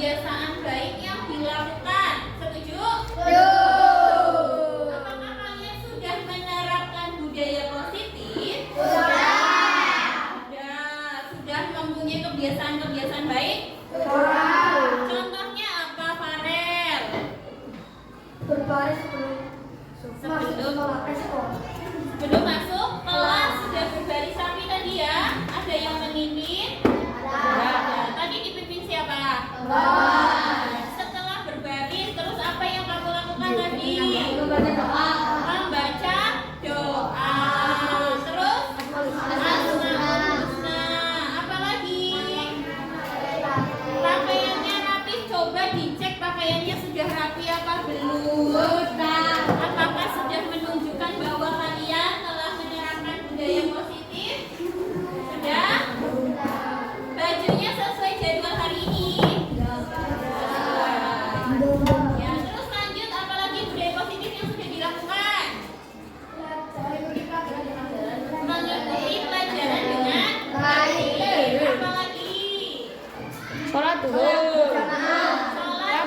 kebiasaan baik yang dilakukan. Setuju? Setuju. Apakah kalian sudah menerapkan budaya positif? Sudah mempunyai kebiasaan-kebiasaan baik? Contohnya apa, Farel? Berbaris sebelum masuk kelas sudah berbaris rapi tadi ya. Ada yang memimpin? Ada. Tadi dipimpin siapa? Setelah berbaris, terus apa yang kamu lakukan tadi? Membaca doa. Terus apa lagi? Pakaiannya rapi. Coba dicek pakaiannya sudah rapi apa belum? Apakah sudah menunjukkan bahwa kalian telah menerapkan budaya positif? Sudah? Bajunya sesuai jadwal hari ini? Ya, terus lanjut, apalagi budaya positif yang sudah dilakukan? Mengikuti pelajaran dengan baik. Apalagi?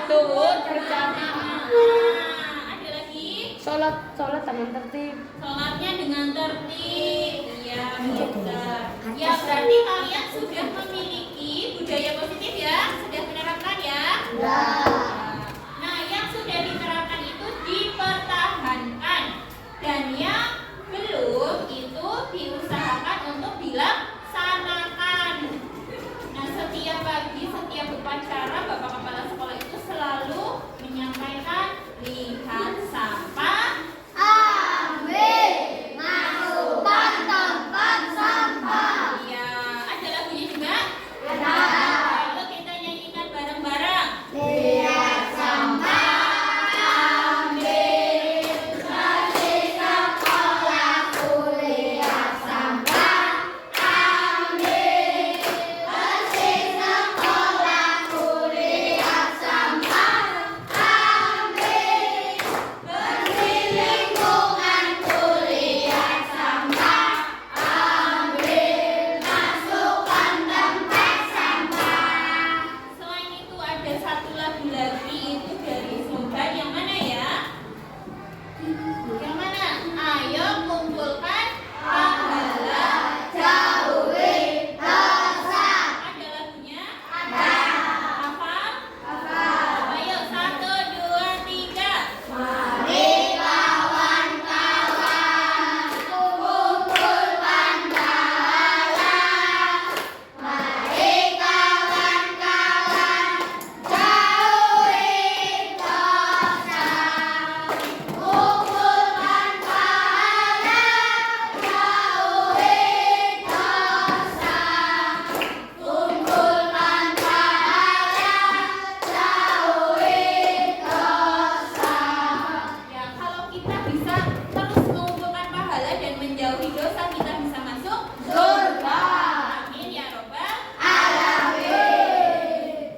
sholat berjamaah. Ada lagi? Sholat dengan tertib. Sholatnya dengan tertib. Iya, benar. Ya, berarti kalian sudah memiliki budaya positif ya? Sudah menerapkan ya? Nah, yang sudah diterapkan itu dipertahankan. Dan yang belum itu diusahakan untuk dilaksanakan. Nah, setiap pagi, setiap upacara, Bapak Kepala Sekolah itu selalu menyampaikan lihat sampah. Iya, ada lagunya juga? Ayo kita nyanyikan bareng-bareng. Selain itu ada satu lagu lagi, itu dari slogan yang mana ya? Yang mana? Ayo kumpulkan pahala, jauhi dosa. Ada lagunya? Hafal? Ayo 1, 2, 3. Mari kawan-kawan kumpulkan pahala. Mari kawan-kawan jauhi dosa. Kumpulkan pahala, jauhi dosa. Kumpulkan pahala, jauhi dosa. Ya, kalau kita bisa terus mengumpulkan pahala dan menjauhi dosa, kita bisa masuk Surga. Amin ya robbal. Alamin.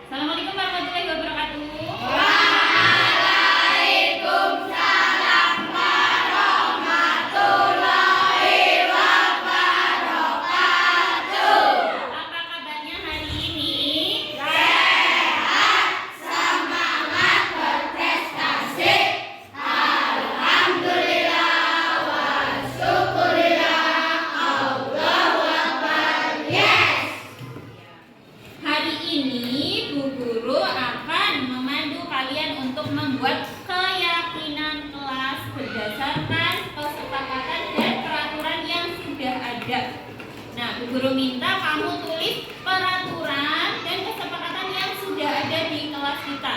Assalamualaikum warahmatullahi wabarakatuh. Waalaikumsalam warahmatullahi wabarakatuh. Apa kabarnya hari ini? Sehat, semangat berprestasi. Alhamdulillah wa syukurillah. Allahu Akbar. Yes. Hari ini Bu Guru akan memandu kalian untuk membuat keyakinan kelas berdasarkan kesepakatan dan peraturan yang sudah ada. Nah, Bu Guru minta kamu tulis peraturan dan kesepakatan yang sudah ada di kelas kita.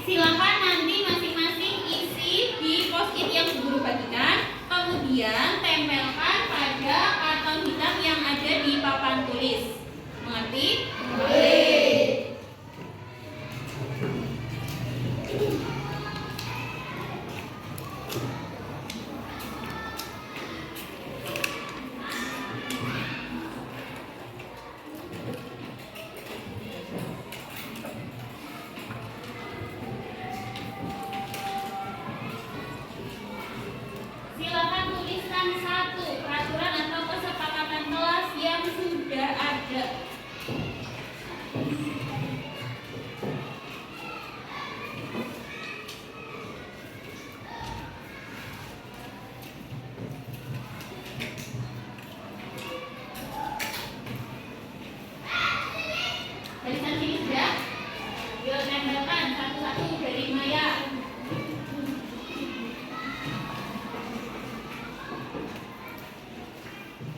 Silakan nanti masing-masing isi di post-it yang Bu Guru bagikan, kemudian tempelkan pada karton hitam yang ada di papan tulis. Mengerti? Silakan tuliskan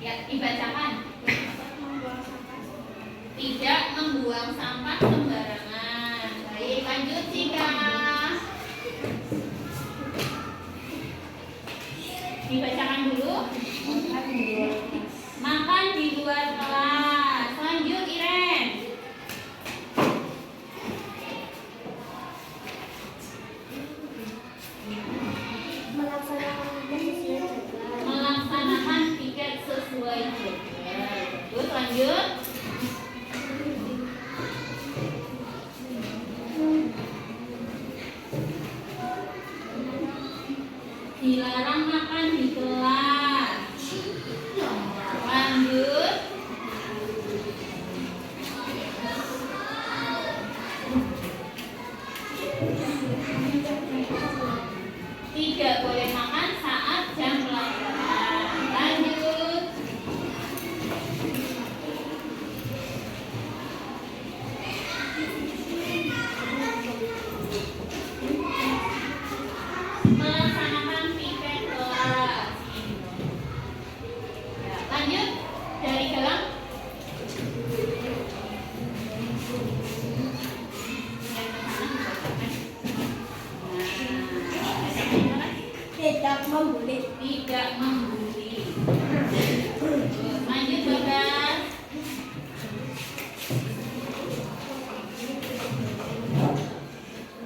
Ya, dibacakan. Tidak membuang sampah sembarangan. Baik, lanjut Cika. Dibacakan dulu. Makan di luar kelas. Lanjut Iren. Melaksanakan tiket sesuai jadwal. Terus lanjut. Dilarang makan di kelas. Lanjut. Tidak boleh makan saat jam pelajaran. Lanjut. Melaksanakan piket kelas. Ya, lanjut dari Galang. Tidak membuli. Tidak membuli. Lanjut Bagas.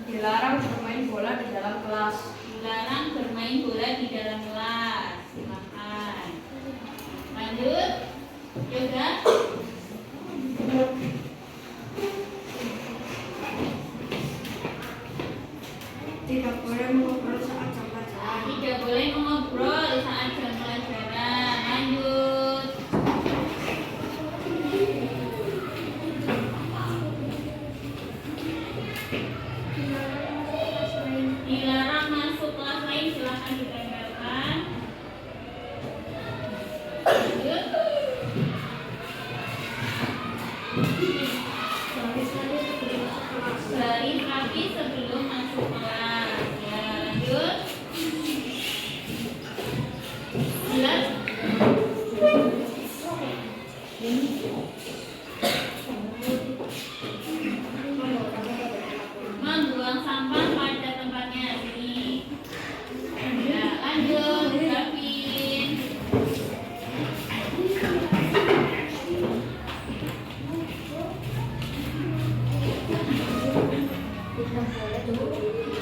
Dilarang bermain bola di dalam kelas. Dilarang bermain bola di dalam kelas. Silakan. Lanjut. Yoga. Tidak boleh mengobrol saat jam pelajaran. Tidak boleh mengobrol saat jam pelajaran. Lanjut. Dilarang masuk kelas lain. Silakan ditempelkan. Lanjut. Baris rapi sebelum masuk kelas. Ya, lanjut. Jelas? Membuang sampah pada tempatnya. Sini. Ya, lanjut. Gavin.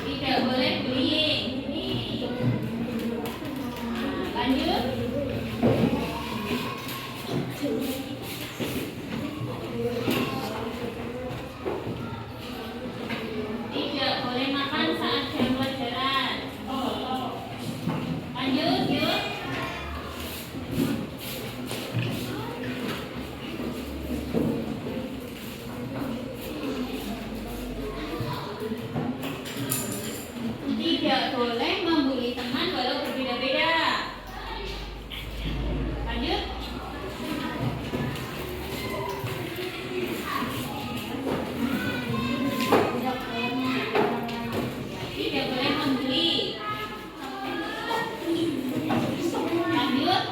Tidak boleh bullying. Nih. Nah, lanjut. Tidak boleh makan saat jam pelajaran. Lanjut, yuk. Tidak boleh membuli teman walau berbeda-beda. Lanjut. Tidak boleh membuli. Lanjut.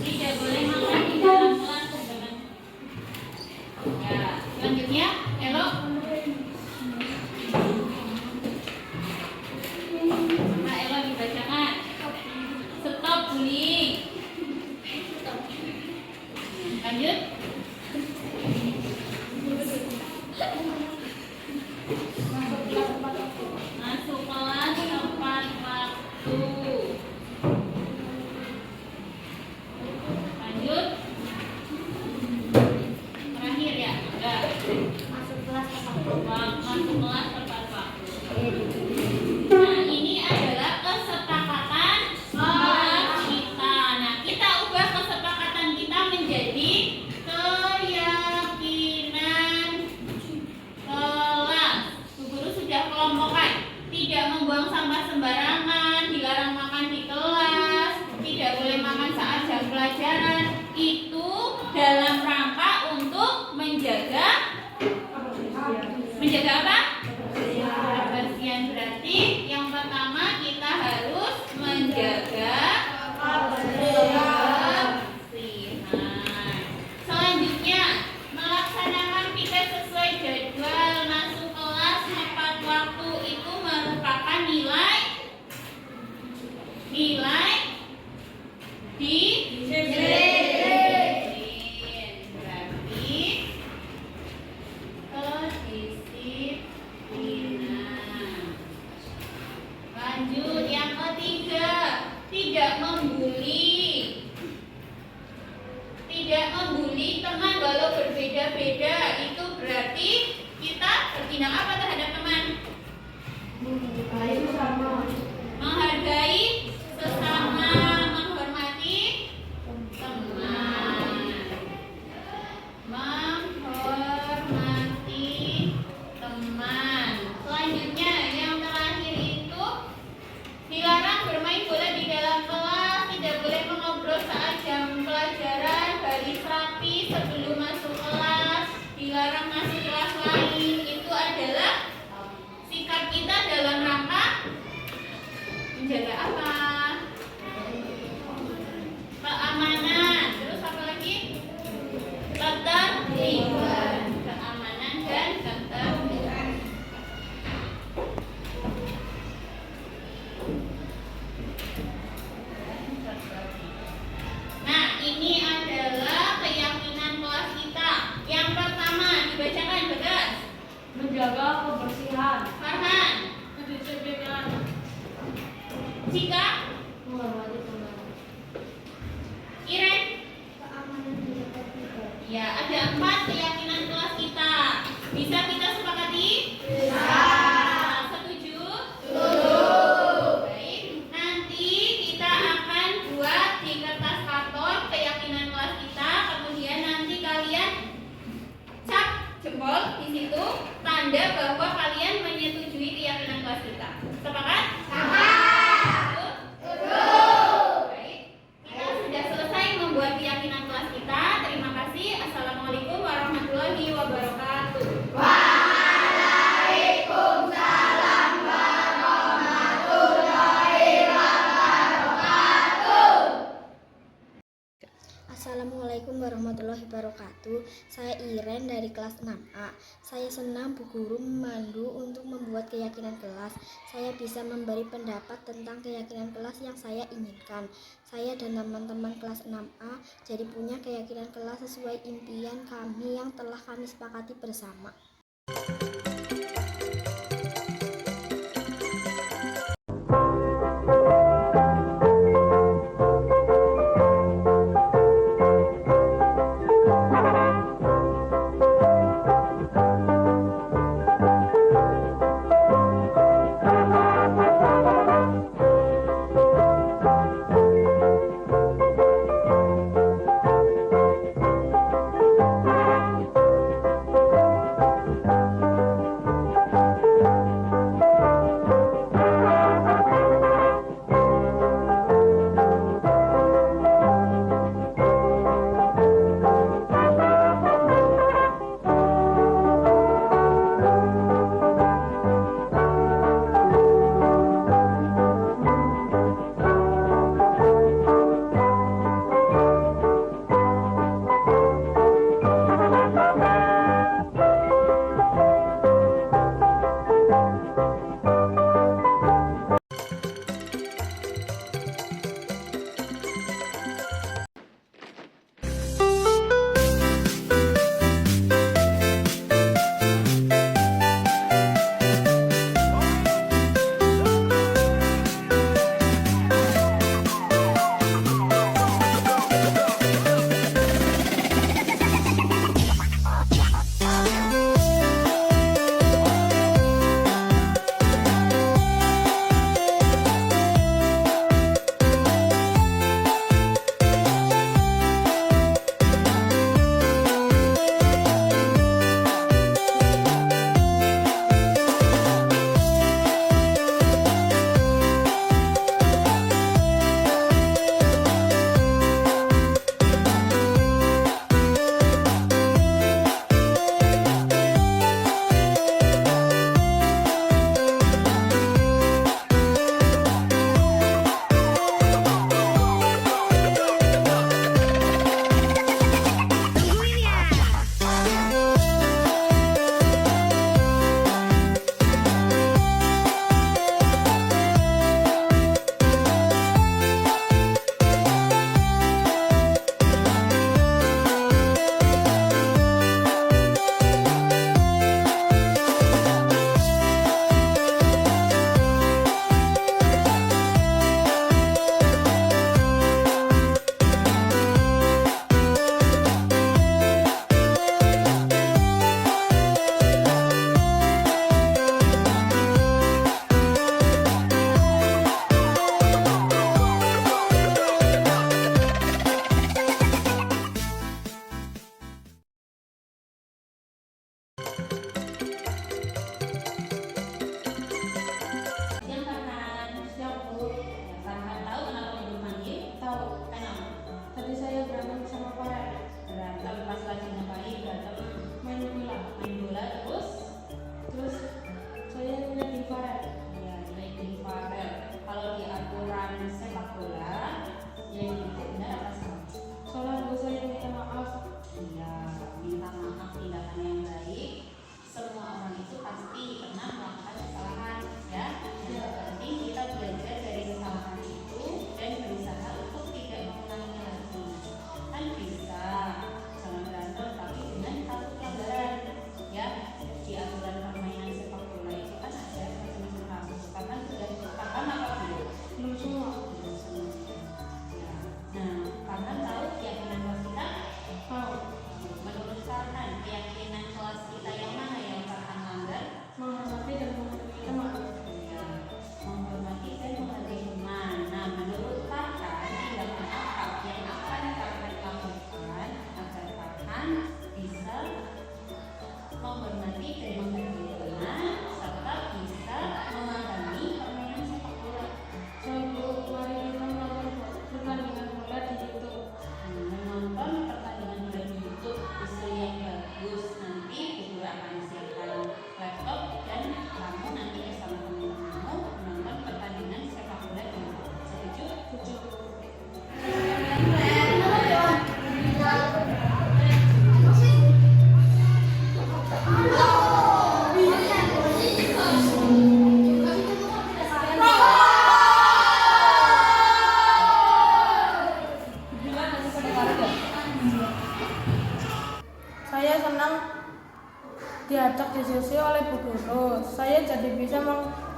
Tidak boleh makan di dalam kelas. Ya, selanjutnya, Elo. Nah, Elo dibacakan. Stop bullying. Lanjut. Masuk kelas tepat waktu. Lanjut. Terakhir ya, enggak. Masuk kelas tepat Masuk kelas tepat waktu. Nah, ini adalah kesepakatan kelas kita. Nah, kita ubah kesepakatan kita menjadi keyakinan kelas. Bu Guru sudah kelompokkan. Tidak membuang sampah sembarangan, dilarang makan di kelas, tidak boleh makan saat jam pelajaran. Itu dalam rangka untuk menjaga apa? Kebersihan. Berarti Lanjut, yang ketiga, tidak membuli. Tidak membuli teman walau berbeda-beda. Itu berarti kita bertindak apa terhadap teman? Itu sama. Menghargai sesama, menghormati teman. Menghormati teman. Selanjutnya, yang terakhir itu dilarang bermain bola di dalam kelas, tidak boleh mengobrol saat jam pelajaran, baris rapi sebelum masuk kelas, dilarang masuk kelas lain. Itu adalah sikap kita dalam rangka menjaga apa? Keamanan. Terus apa lagi? Ketertiban. Keamanan dan ketertiban. Nah, ini adalah keyakinan kelas kita. Yang pertama dibacakan, Bagas. Menjaga kebersihan. Farhan. Kedisiplinan. Cika. Menghormati teman. Iren. Keamanan dan ketertiban. Ya, ada 4 keyakinan kelas kita. Bisa kita sepakati? Bisa. Setuju? Baik. Nanti kita akan buat di kertas karton keyakinan kelas kita. Kemudian nanti kalian cap jempol di situ, tanda bahwa kalian menyetujui keyakinan kelas kita. Sepakat? Baik. Kita sudah selesai membuat keyakinan kelas kita. Terima kasih. Assalamualaikum warahmatullahi wabarakatuh. Assalamualaikum warahmatullahi wabarakatuh. Saya Iren dari kelas 6A. Saya senang Bu Guru memandu untuk membuat keyakinan kelas. Saya bisa memberi pendapat tentang keyakinan kelas yang saya inginkan. Saya dan teman-teman kelas 6A jadi punya keyakinan kelas sesuai impian kami yang telah kami sepakati bersama.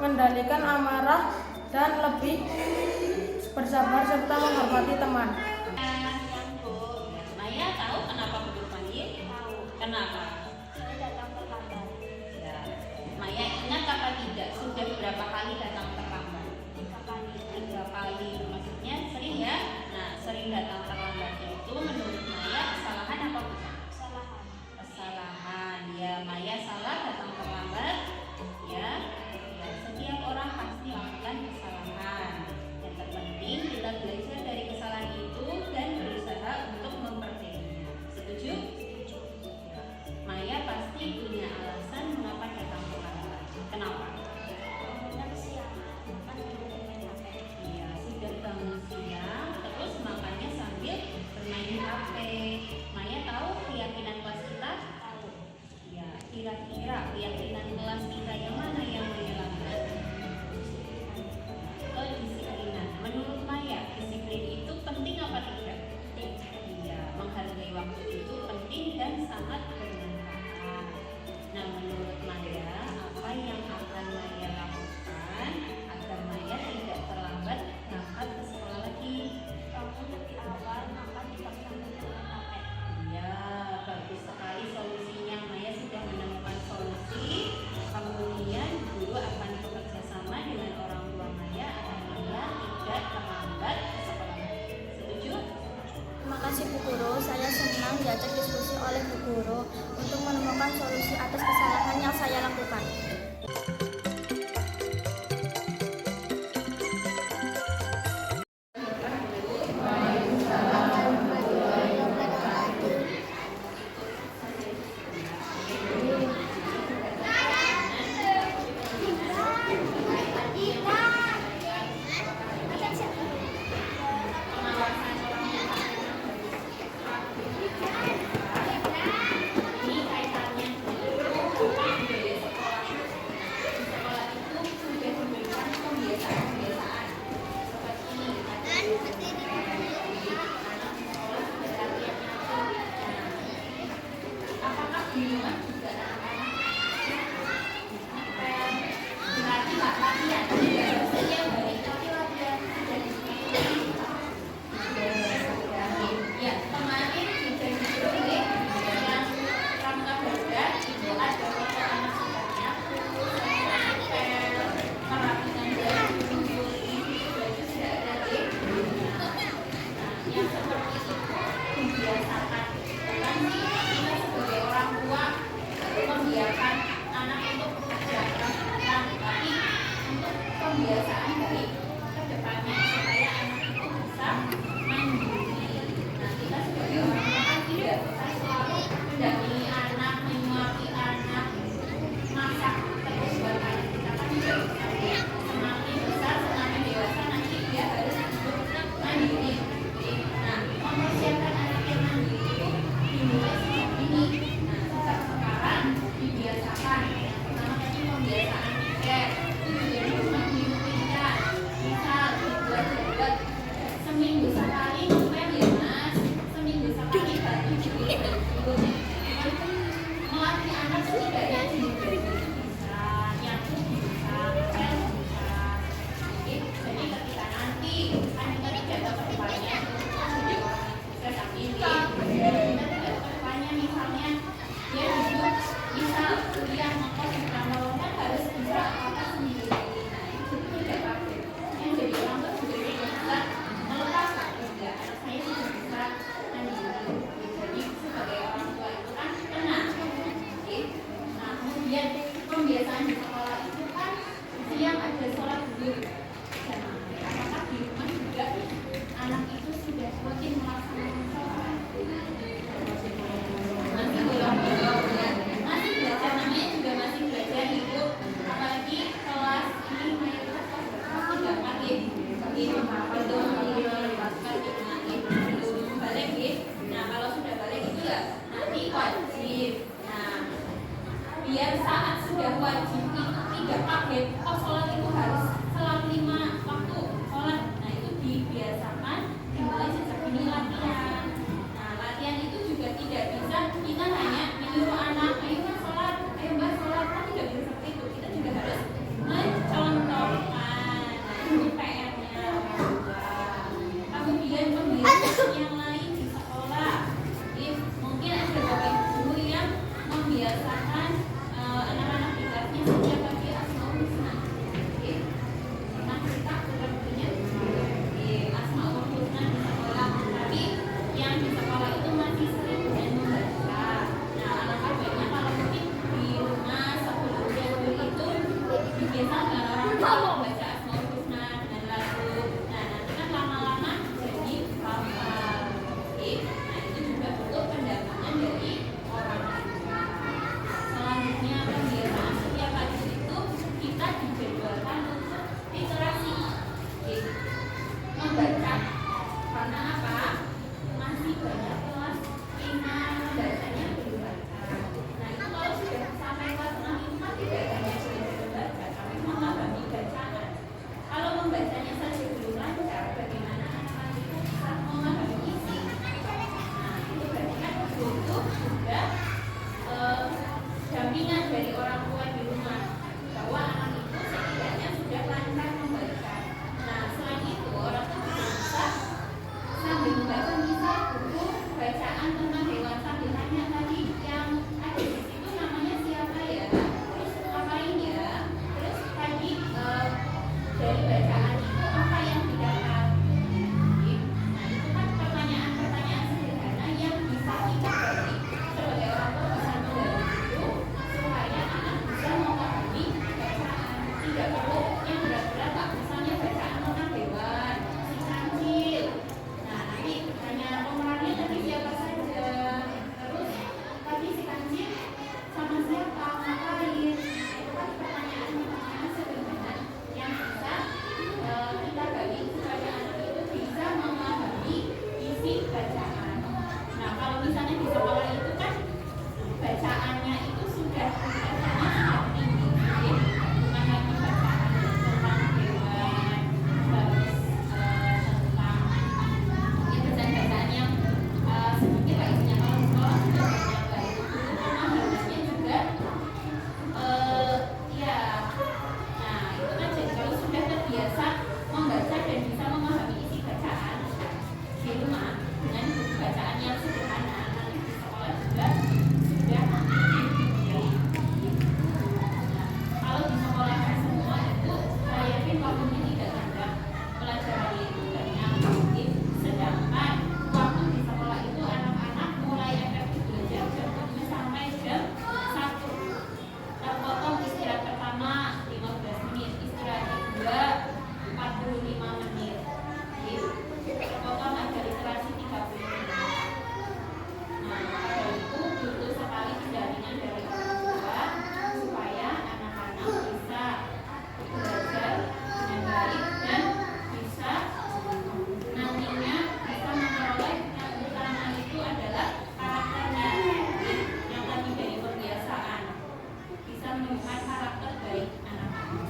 mengendalikan amarah, dan lebih bersabar serta menghormati teman. Maya tahu kenapa mundur panggil? Tahu. Kenapa? Saya datang terlambat. Ya. Maya ingat apa tidak? Sudah berapa kali datang terlambat? 3 kali. 3 kali. Maksudnya sering ya? Nah, sering datang terlambat itu menurut Maya kesalahan apa bukan? Kesalahan. Kesalahan. Ya, Maya salah datang terlambat. Ya. Ya, setiap orang pasti melakukan kesalahan. Yang terpenting kita belajar dari kesalahan itu dan berusaha untuk memperbaikinya. Setuju? Ya. Maya pasti punya alasan mengapa datang terlambat. Kenapa? Bangunnya kesiangan. Kan dulu main HP. Iya, sudah bangun siang, terus makannya sambil bermain HP. Maya tahu keyakinan kelas kita? Tahu. Ya, kira-kira keyakinan kelas kita yang mana yang Maya langgar? Kedisiplinan. Menurut Maya, disiplin itu penting apa tidak? Iya, menghargai waktu itu penting dan sangat bermanfaat. Nah, menurut Maya, apa yang akan Maya lakukan agar Maya tidak terlambat berangkat ke sekolah lagi? Bangun lebih awal, makan tidak sampai main HP. Iya, bagus sekali solusinya. Maya sudah menemukan solusi. Kemudian guru akan bekerja sama dengan orang tua Maya agar Maya tidak terlambat ke sekolah lagi. Setuju? Terima kasih Bu Guru, saya senang diajak diskusi oleh Bu Guru untuk menemukan solusi atas kesalahan yang saya lakukan. Ini kaitannya dengan budaya sekolah. Sekolah itu sudah memberikan kebiasaan-kebiasaan seperti ini. Anak sekolah sudah latihan nyanyi. Apakah di rumah juga anak-anak berarti nggak latihan? Tidak saja baik, tapi latihan sudah ya kemarin juga disuruh yang pramuka belajar itu ada foto anak sudah nyapu, ngepel, merapikan baju, ini baju sudah ada deh. Nah, yang seperti itu membiasakan. Bukan sih kita sebagai orang tua membiarkan anak untuk bekerja keras, tapi untuk pembiasaan baik ke depannya supaya anak itu bisa mandiri. Nah, kita sebagai orang tua kan tidak bisa selalu mendampingi anak, menyuapi anak, masak terus buat anak kita kan tidak bisa. Semakin besar, semakin dewasa nanti dia harus hidup mandiri. Nah, mempersiapkan anak yang mandiri itu dimulai sejak ini. Nah, sejak sekarang dibiasakan. Pertama tadi pembiasaan tiket itu juga di rumah dirutinkan. Misal dibuat seminggu sekali ngepel ya Mas, seminggu sekali baju dulu. Melatih anak setidaknya juga bisa, nyapu bisa, ngepel bisa. Oke, jadi ketika nanti kita tidak tahu ke depannya, jadi orang bisa pilih. Kita tidak tahu ke depannya misalnya dia hidup bisa kuliah ngekos di Prambanan harus bisa apa seminggu. Nah, itu tidak apa-apa. Yang jadi orang tua juga bisa melepas juga anak saya sudah bisa mandiri. Jadi sebagai orang tua itu kan tenang. Oke. Nah, kemudian pembiasaan di sekolah itu kan siang ada sholat zuhur. Apakah di rumah juga anak itu sudah rutin melaksanakan sholat? Masih belum ya. Masih belajar, namanya juga masih belajar itu. Apalagi kelas ini mayoritas kelas 3 pagi. Begitu, belum melepaskan belum balik ya. Nah, kalau sudah balik itu ya nanti wajib. Nah, biar saat sudah wajib itu tidak kaget. Oh, sholat itu harus selalu 5 waktu sholat. Nah, itu dibiasakan dimulai sejak dini dengan orang tua mau baca Asmaul Husna dengan lagu. Nah, nanti kan lama-lama jadi hafal. Oke. Nah, itu juga butuh pendampingan dari orang tua. Selanjutnya kebiasaan setiap pagi itu kita dijadwalkan untuk literasi. Oke. Membaca. Karena apa? Masih banyak kelas 5 bacanya belum baca. Nah, itu kalau sudah sampai kelas 6 itu kan tidak hanya belajar baca, tapi memahami bacaan. Kalau membacanya saja belum lancar, bagaimana anak-anak itu bisa memahami isi? Nah, itu berarti kan butuh juga dampingan dari orang tua di rumah bahwa anak itu setidaknya sudah lancar membaca. Nah, selain itu orang tua bisa sambil membaca bisa buku bacaan tentang hewan sambil tanya tadi yang ada di situ namanya siapa ya, terus ngapain ya, terus tadi dari bacaan itu apa yang didapat. Nah, itu kan pertanyaan-pertanyaan sederhana yang bisa kita beri sebagai orang tua bisa membantu supaya anak bisa memahami bacaan. Tidak perlu yang berat-berat, Pak. Misalnya bacaan tentang hewan, si kancil. Nah, nanti tanya pemerannya tadi siapa saja. Terus tadi si kancil sama siapa, ngapain. Itu kan pertanyaan-pertanyaan sederhana yang bisa kita bagi supaya anak itu bisa memahami isi bacaan. Nah, kalau misalnya di sekolah itu kan bacaannya itu sudah tinggi, bukan lagi bacaan tentang hewan, terus tentang bacaan-bacaan yang sedikit lah isinya. Kalau di sekolah sudah banyak baik, pemahamannya juga ya. Nah, itu kan jadi kalau sudah terbiasa membaca dan bisa memahami isi bacaan di rumah dengan buku bacaan yang sederhana, nanti di sekolah juga sudah kalau disekolahkan semua itu saya yakin waktunya tidak ada pelajaran itu banyak mungkin. Sedangkan waktu di sekolah itu anak-anak mulai efektif belajar jam 7 sampai jam 1. Terpotong istirahat pertama 15 menit, istirahat kedua 45 menit. Terpotong ada literasi 30 menit. Nah, pada itu butuh sekali pendampingan dari orang tua supaya anak-anak bisa belajar dengan baik dan bisa nantinya bisa memperoleh yang utama itu adalah karakternya yang tadi dari pembiasaan bisa menemukan karakter baik anak-anak.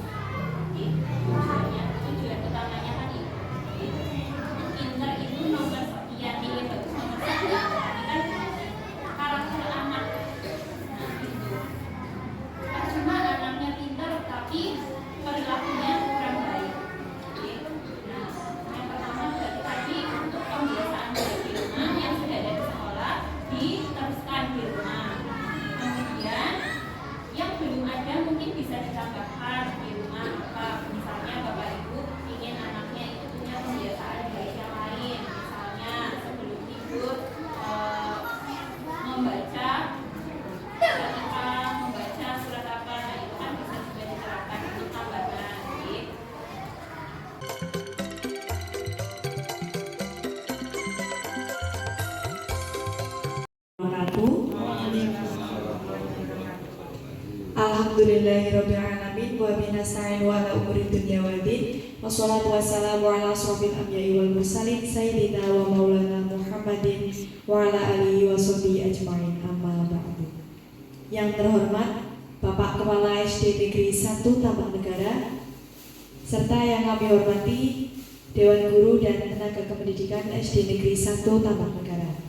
Tujuan utamanya tadi pinter itu nomor sekian, nilai bagus nomor sekian, kan karakter anak. Nah, itu cuma anaknya pinter tapi perilakunya kurang baik. Nah, yang pertama berarti tadi untuk pembiasaan di rumah yang sudah ada di sekolah diteruskan di rumah. Kemudian yang belum ada mungkin bisa ditambahkan di rumah apa, misalnya bapak ibu ingin anaknya itu punya kebiasaan baik yang lain, misalnya sebelum tidur membaca surat apa, membaca surat apa. Nah, itu kan bisa juga diterapkan untuk tambahan gitu. Alhamdulillahirrabbilalamin wa binasta'in wa ala umuri dunya waddin wassalatu wassalamu ala asrofil anbiya'i wal mursalin sayyidina wa maulana Muhammadin wa ala alihi wa sahbihi ajma'in, amma ba'du. Yang terhormat Bapak Kepala SD Negeri 1 Tambak Negara serta yang kami hormati Dewan Guru dan Tenaga Kependidikan SD Negeri 1 Tambak Negara.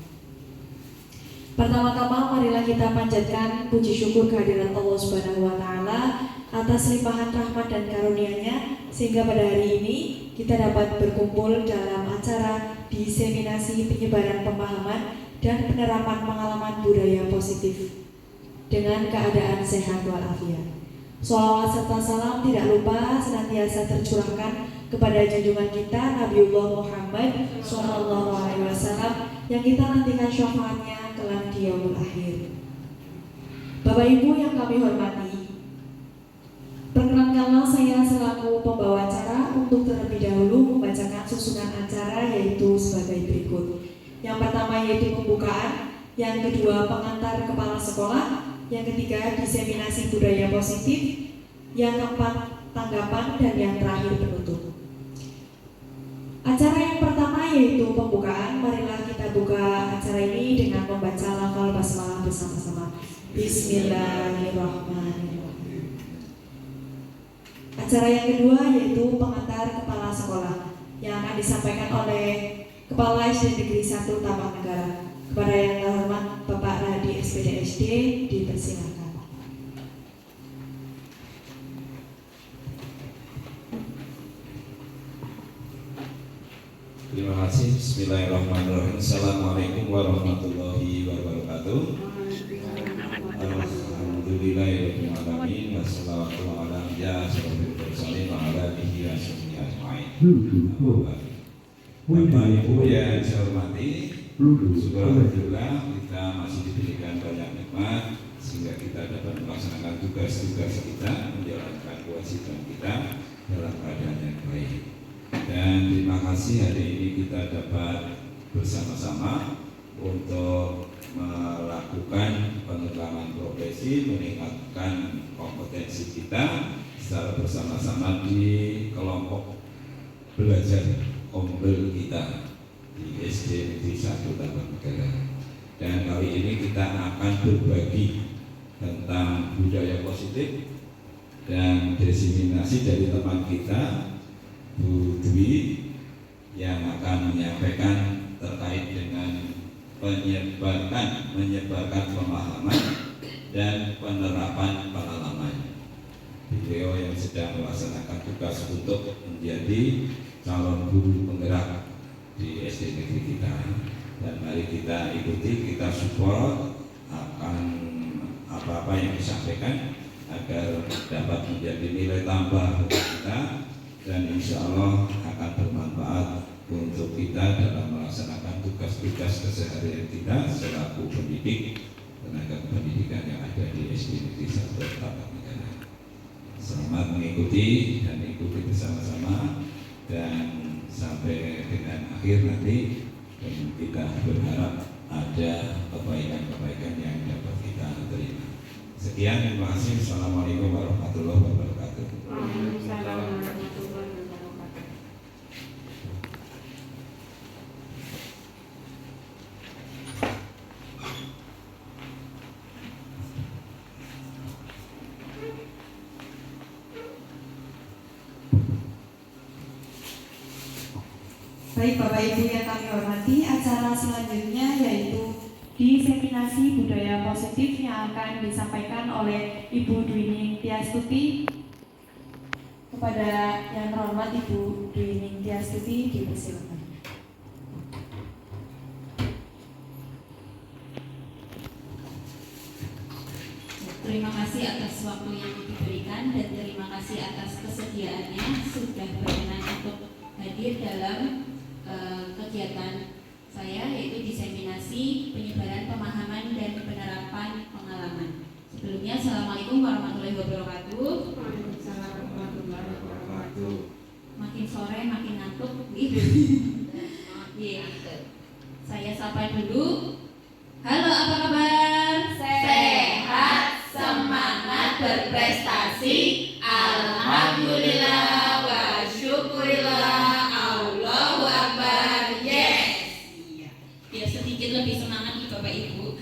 Pertama-tama marilah kita panjatkan puji syukur kehadirat Allah Subhanahu wa taala atas limpahan rahmat dan karunia-Nya sehingga pada hari ini kita dapat berkumpul dalam acara diseminasi penyebaran pemahaman dan penerapan pengalaman budaya positif dengan keadaan sehat walafiat. Sholawat serta salam tidak lupa senantiasa tercurahkan kepada junjungan kita Nabiullah Muhammad SAW yang kita nantikan syafaatnya kelak di yaumul akhir. Bapak Ibu yang kami hormati, Perkenankanlah saya selaku pembawa acara untuk terlebih dahulu membacakan susunan acara yaitu sebagai berikut. Yang pertama yaitu pembukaan, yang kedua pengantar kepala sekolah, yang ketiga diseminasi budaya positif, yang keempat tanggapan, dan yang terakhir penutup. Acara yang pertama yaitu pembukaan. Marilah kita buka acara ini dengan membaca lafal basmalah bersama-sama. Bismillahirrahmanirrahim. Acara yang kedua yaitu pengantar kepala sekolah yang akan disampaikan oleh Kepala SD Negeri 1 Tapak Negara. Kepada yang terhormat Bapak Radi SPD SD dipersilakan. Terima kasih. Bismillahirrahmanirrahim. Assalamualaikum warahmatullahi wabarakatuh. Alhamdulillahirabbil alamin wassalatu ala asyrofil mursalin wa ala alihi washabihi ajmain. Bapak Ibu yang saya hormati, alhamdulillah kita masih diberikan banyak nikmat sehingga kita dapat melaksanakan tugas-tugas kita, menjalankan kewajiban kita dalam keadaan yang baik. Dan terima kasih hari ini kita dapat bersama-sama untuk melakukan pengembangan profesi, meningkatkan kompetensi kita secara bersama-sama di kelompok belajar ombel kita di SD Negeri 1 Tapak Negara. Dan kali ini kita akan berbagi tentang budaya positif dan diseminasi dari teman kita Bu Dwi yang akan menyampaikan terkait dengan menyebarkan pemahaman dan penerapan pengalaman. Beliau yang sedang melaksanakan tugas untuk menjadi calon guru penggerak di SD negeri kita. Dan mari kita ikuti, kita support akan apa-apa yang disampaikan agar dapat menjadi nilai tambah untuk kita dan insya Allah akan bermanfaat untuk kita dalam melaksanakan tugas-tugas keseharian kita selaku pendidik, tenaga pendidikan yang ada di SD Negeri 1 Tapak Negara. Selamat mengikuti dan ikuti bersama-sama dan sampai dengan akhir nanti, dan kita berharap ada kebaikan-kebaikan yang dapat kita terima. Sekian, terima kasih. Assalamualaikum warahmatullahi wabarakatuh. Waalaikumsalam warahmatullahi wabarakatuh. Baik Bapak Ibu yang kami hormati, acara selanjutnya yaitu diseminasi budaya positif yang akan disampaikan oleh Ibu Dwining Tiastuti. Kepada yang terhormat Ibu Dwining Tiastuti dipersilakan. Terima kasih atas waktu yang diberikan dan terima kasih atas kesediaannya sudah berkenan untuk hadir dalam kegiatan saya, yaitu diseminasi penyebaran pemahaman dan penerapan pengalaman. Sebelumnya, Assalamualaikum warahmatullahi wabarakatuh. Makin sore makin ngantuk. Saya sapa dulu. Halo, apa kabar? Sehat, semangat, berprestasi. Alhamdulillah wa syukurillah. Allahu Akbar. Yes. Biar sedikit lebih semangat nih Bapak Ibu.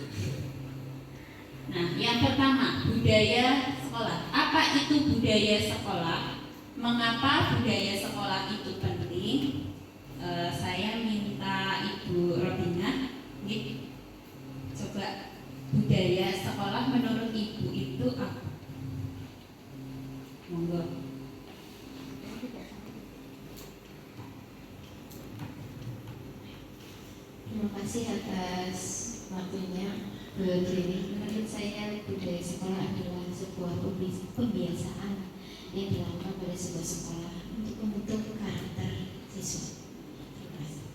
Nah, yang pertama, budaya sekolah. Apa itu budaya sekolah? Mengapa budaya sekolah itu penting? Saya minta Ibu Robina, coba budaya sekolah menurut Ibu itu apa? Monggo. Terima kasih atas waktunya, Bu Dewi. Menurut saya budaya sekolah adalah sebuah pembiasaan yang dilakukan pada sebuah sekolah untuk membentuk karakter siswa. Terima kasih.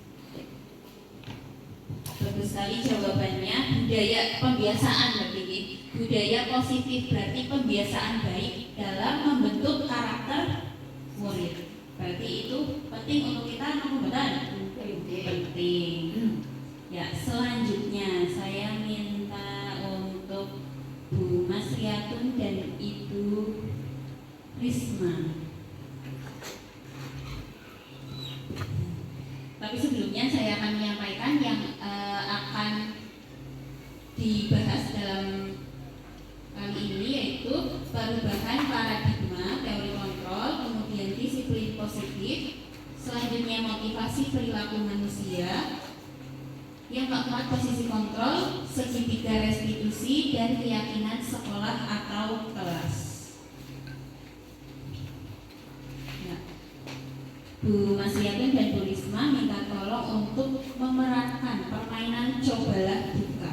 Bagus sekali jawabannya. Budaya pembiasaan berarti budaya positif berarti pembiasaan baik dalam dalam membentuk karakter murid. Berarti itu penting untuk kita mengumpulkan. Penting. Ya, selanjutnya saya minta untuk Bu Masriatun dan Ibu Risma. Tapi sebelumnya saya akan menyampaikan yang akan dibahas dalam kali ini, yaitu perubahan paradigma teori kontrol, kemudian disiplin positif, selanjutnya motivasi perilaku manusia, yang keempat posisi kontrol, segitiga restitusi, dan keyakinan sekolah atau kelas. Ya. Bu Masriatun dan Bu Risma minta tolong untuk memerankan permainan cobalah buka.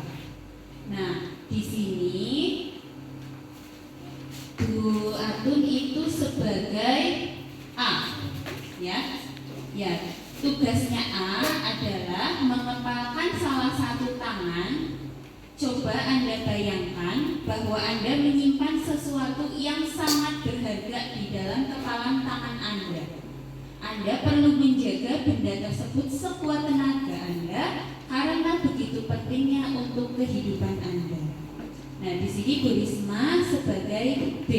Nah, di sini Bu Atun itu sebagai A, ya. Ya, tugasnya A adalah mengepalkan salah satu tangan. Coba Anda bayangkan bahwa Anda menyimpan sesuatu yang sangat berharga di dalam kepalan tangan Anda. Anda perlu menjaga benda tersebut sekuat tenaga Anda karena begitu pentingnya untuk kehidupan Anda. Nah, di sini Bu Risma sebagai B.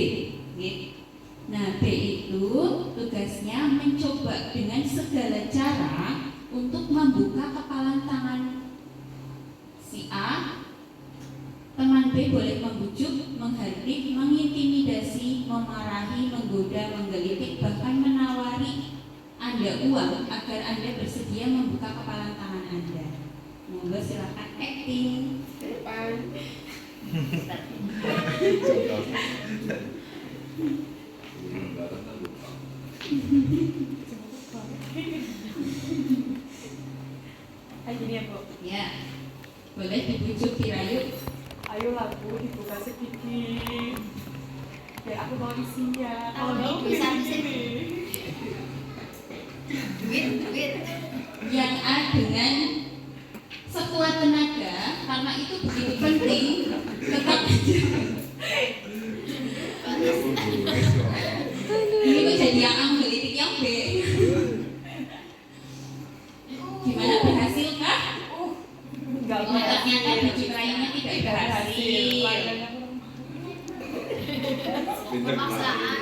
Nah, B itu tugasnya mencoba dengan segala cara untuk membuka kepalan tangan si A. Teman B boleh membujuk, menghardik, mengintimidasi, memarahi, menggoda, menggelitik, bahkan menawari Anda uang agar Anda bersedia membuka kepalan tangan Anda. Monggo silakan acting. Gini ya Bu. Ya, boleh dibujuk dirayu. Ayo lah Bu, dibuka sedikit. Biar aku mau isinya. Kalau mau bisa gini. duit. Yang A dengan sekuat tenaga, karena itu begitu penting, tetap ini kok jadi yang A menggelitik yang B. Gimana, berhasil kah? Enggak Oh, ternyata bujuk rayunya tidak berhasil. Pemaksaan.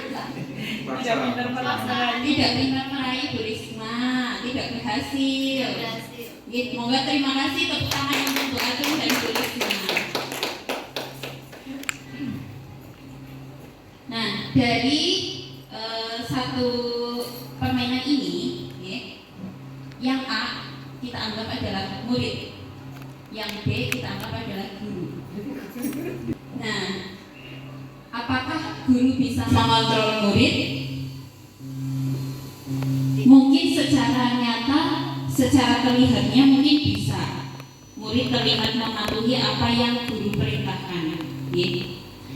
Tidak pintar melaksanakan. Tidak pintar meraih Bu Risma, tidak berhasil. Berhasil. Semoga terima kasih, tepuk tangan untuk Bu Atun dan Bu Risma. Nah, dari satu permainan ini, yang A kita anggap adalah murid, yang B kita anggap adalah guru. Nah, apakah guru bisa mengontrol murid? Mungkin secara nyata, secara terlihatnya mungkin bisa. Murid terlihat mematuhi apa yang guru perintahkan.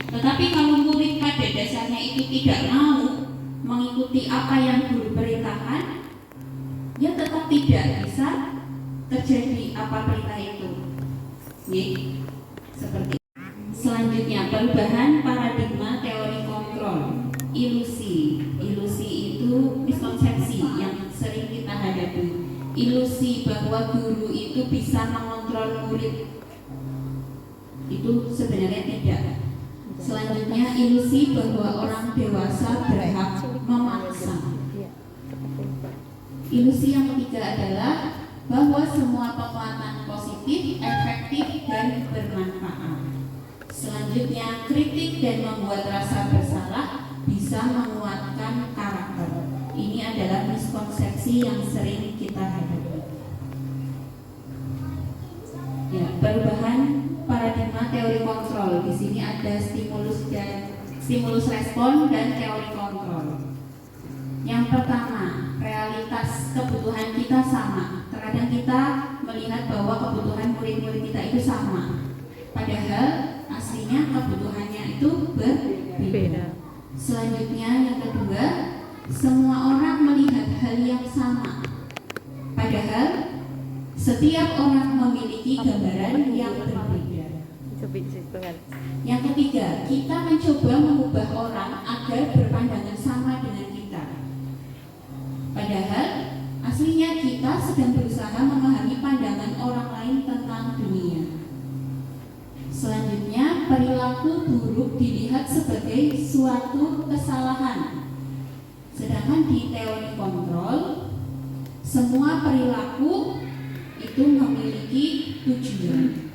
Tetapi kalau murid pada dasarnya itu tidak mau mengikuti apa yang guru perintahkan, ya tetap tidak bisa terjadi apa perintah itu. Seperti selanjutnya, perubahan paradigma teori kontrol. Ilusi itu miskonsepsi yang sering kita hadapi. Ilusi bahwa guru itu bisa mengontrol murid, itu sebenarnya tidak. Selanjutnya, ilusi bahwa orang dewasa berhak memaksa. Ilusi yang ketiga adalah bahwa semua penguatan positif, efektif, dan bermanfaat. Selanjutnya, kritik dan membuat rasa bersalah bisa menguatkan karakter. Ini adalah miskonsepsi yang sering kita hadapi. Ya, perubahan paradigma teori kontrol. Di sini ada stimulus respon dan teori kontrol. Yang pertama, realitas kebutuhan kita sama. Terkadang kita melihat bahwa kebutuhan murid-murid kita itu sama, padahal aslinya kebutuhannya itu berbeda. Selanjutnya, yang kedua, semua orang melihat hal yang sama, padahal setiap orang memiliki gambaran yang berbeda. Yang ketiga, kita mencoba mengubah orang agar berpakaian Padahal aslinya kita sedang berusaha memahami pandangan orang lain tentang dunia. Selanjutnya, perilaku buruk dilihat sebagai suatu kesalahan. Sedangkan di teori kontrol, semua perilaku itu memiliki tujuan.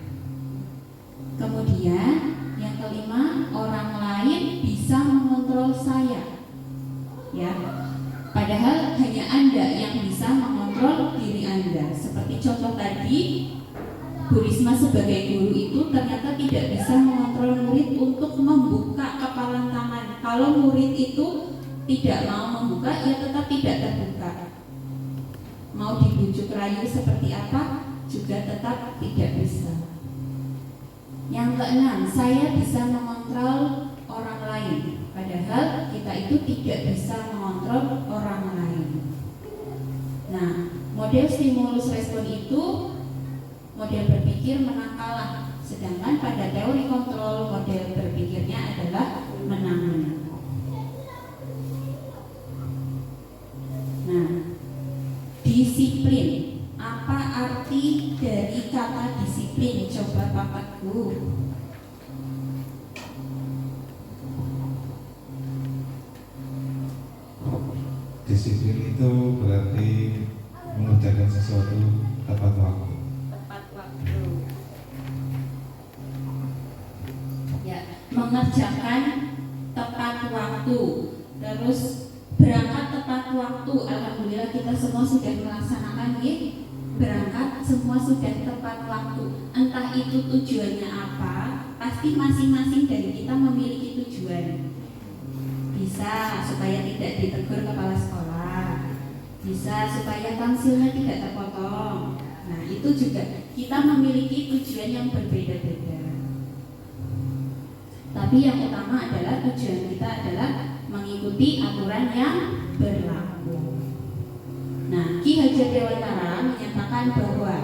Kemudian yang kelima, orang lain bisa mengontrol saya. Ya. Padahal hanya Anda yang bisa mengontrol diri Anda. Seperti contoh tadi, Bu Risma sebagai guru itu ternyata tidak bisa mengontrol murid untuk membuka kepalan tangan. Kalau murid itu tidak mau membuka, ya tetap tidak terbuka. Mau dibujuk rayu seperti apa, juga tetap tidak bisa. Yang keenam, saya bisa mengontrol orang lain. Padahal kita itu tidak bisa mengontrol orang lain. Nah, model stimulus respon itu model berpikir menang kalah. Sedangkan pada teori kontrol, model berpikirnya adalah menang-menang. Nah, disiplin. Apa arti dari kata disiplin? Coba Bapakku. Disiplin itu berarti mengerjakan sesuatu tepat waktu. Tepat waktu. Ya, mengerjakan tepat waktu. Terus berangkat tepat waktu. Alhamdulillah kita semua sudah melaksanakan ya. Berangkat semua sudah tepat waktu. Entah itu tujuannya apa, pasti masing-masing dari kita memiliki tujuan. Bisa supaya tidak ditegur kepala sekolah, bisa supaya tangsilnya tidak terpotong. Nah, itu juga kita memiliki tujuan yang berbeda-beda. Tapi yang utama adalah tujuan kita adalah mengikuti aturan yang berlaku. Nah, Ki Hajar Dewantara menyatakan bahwa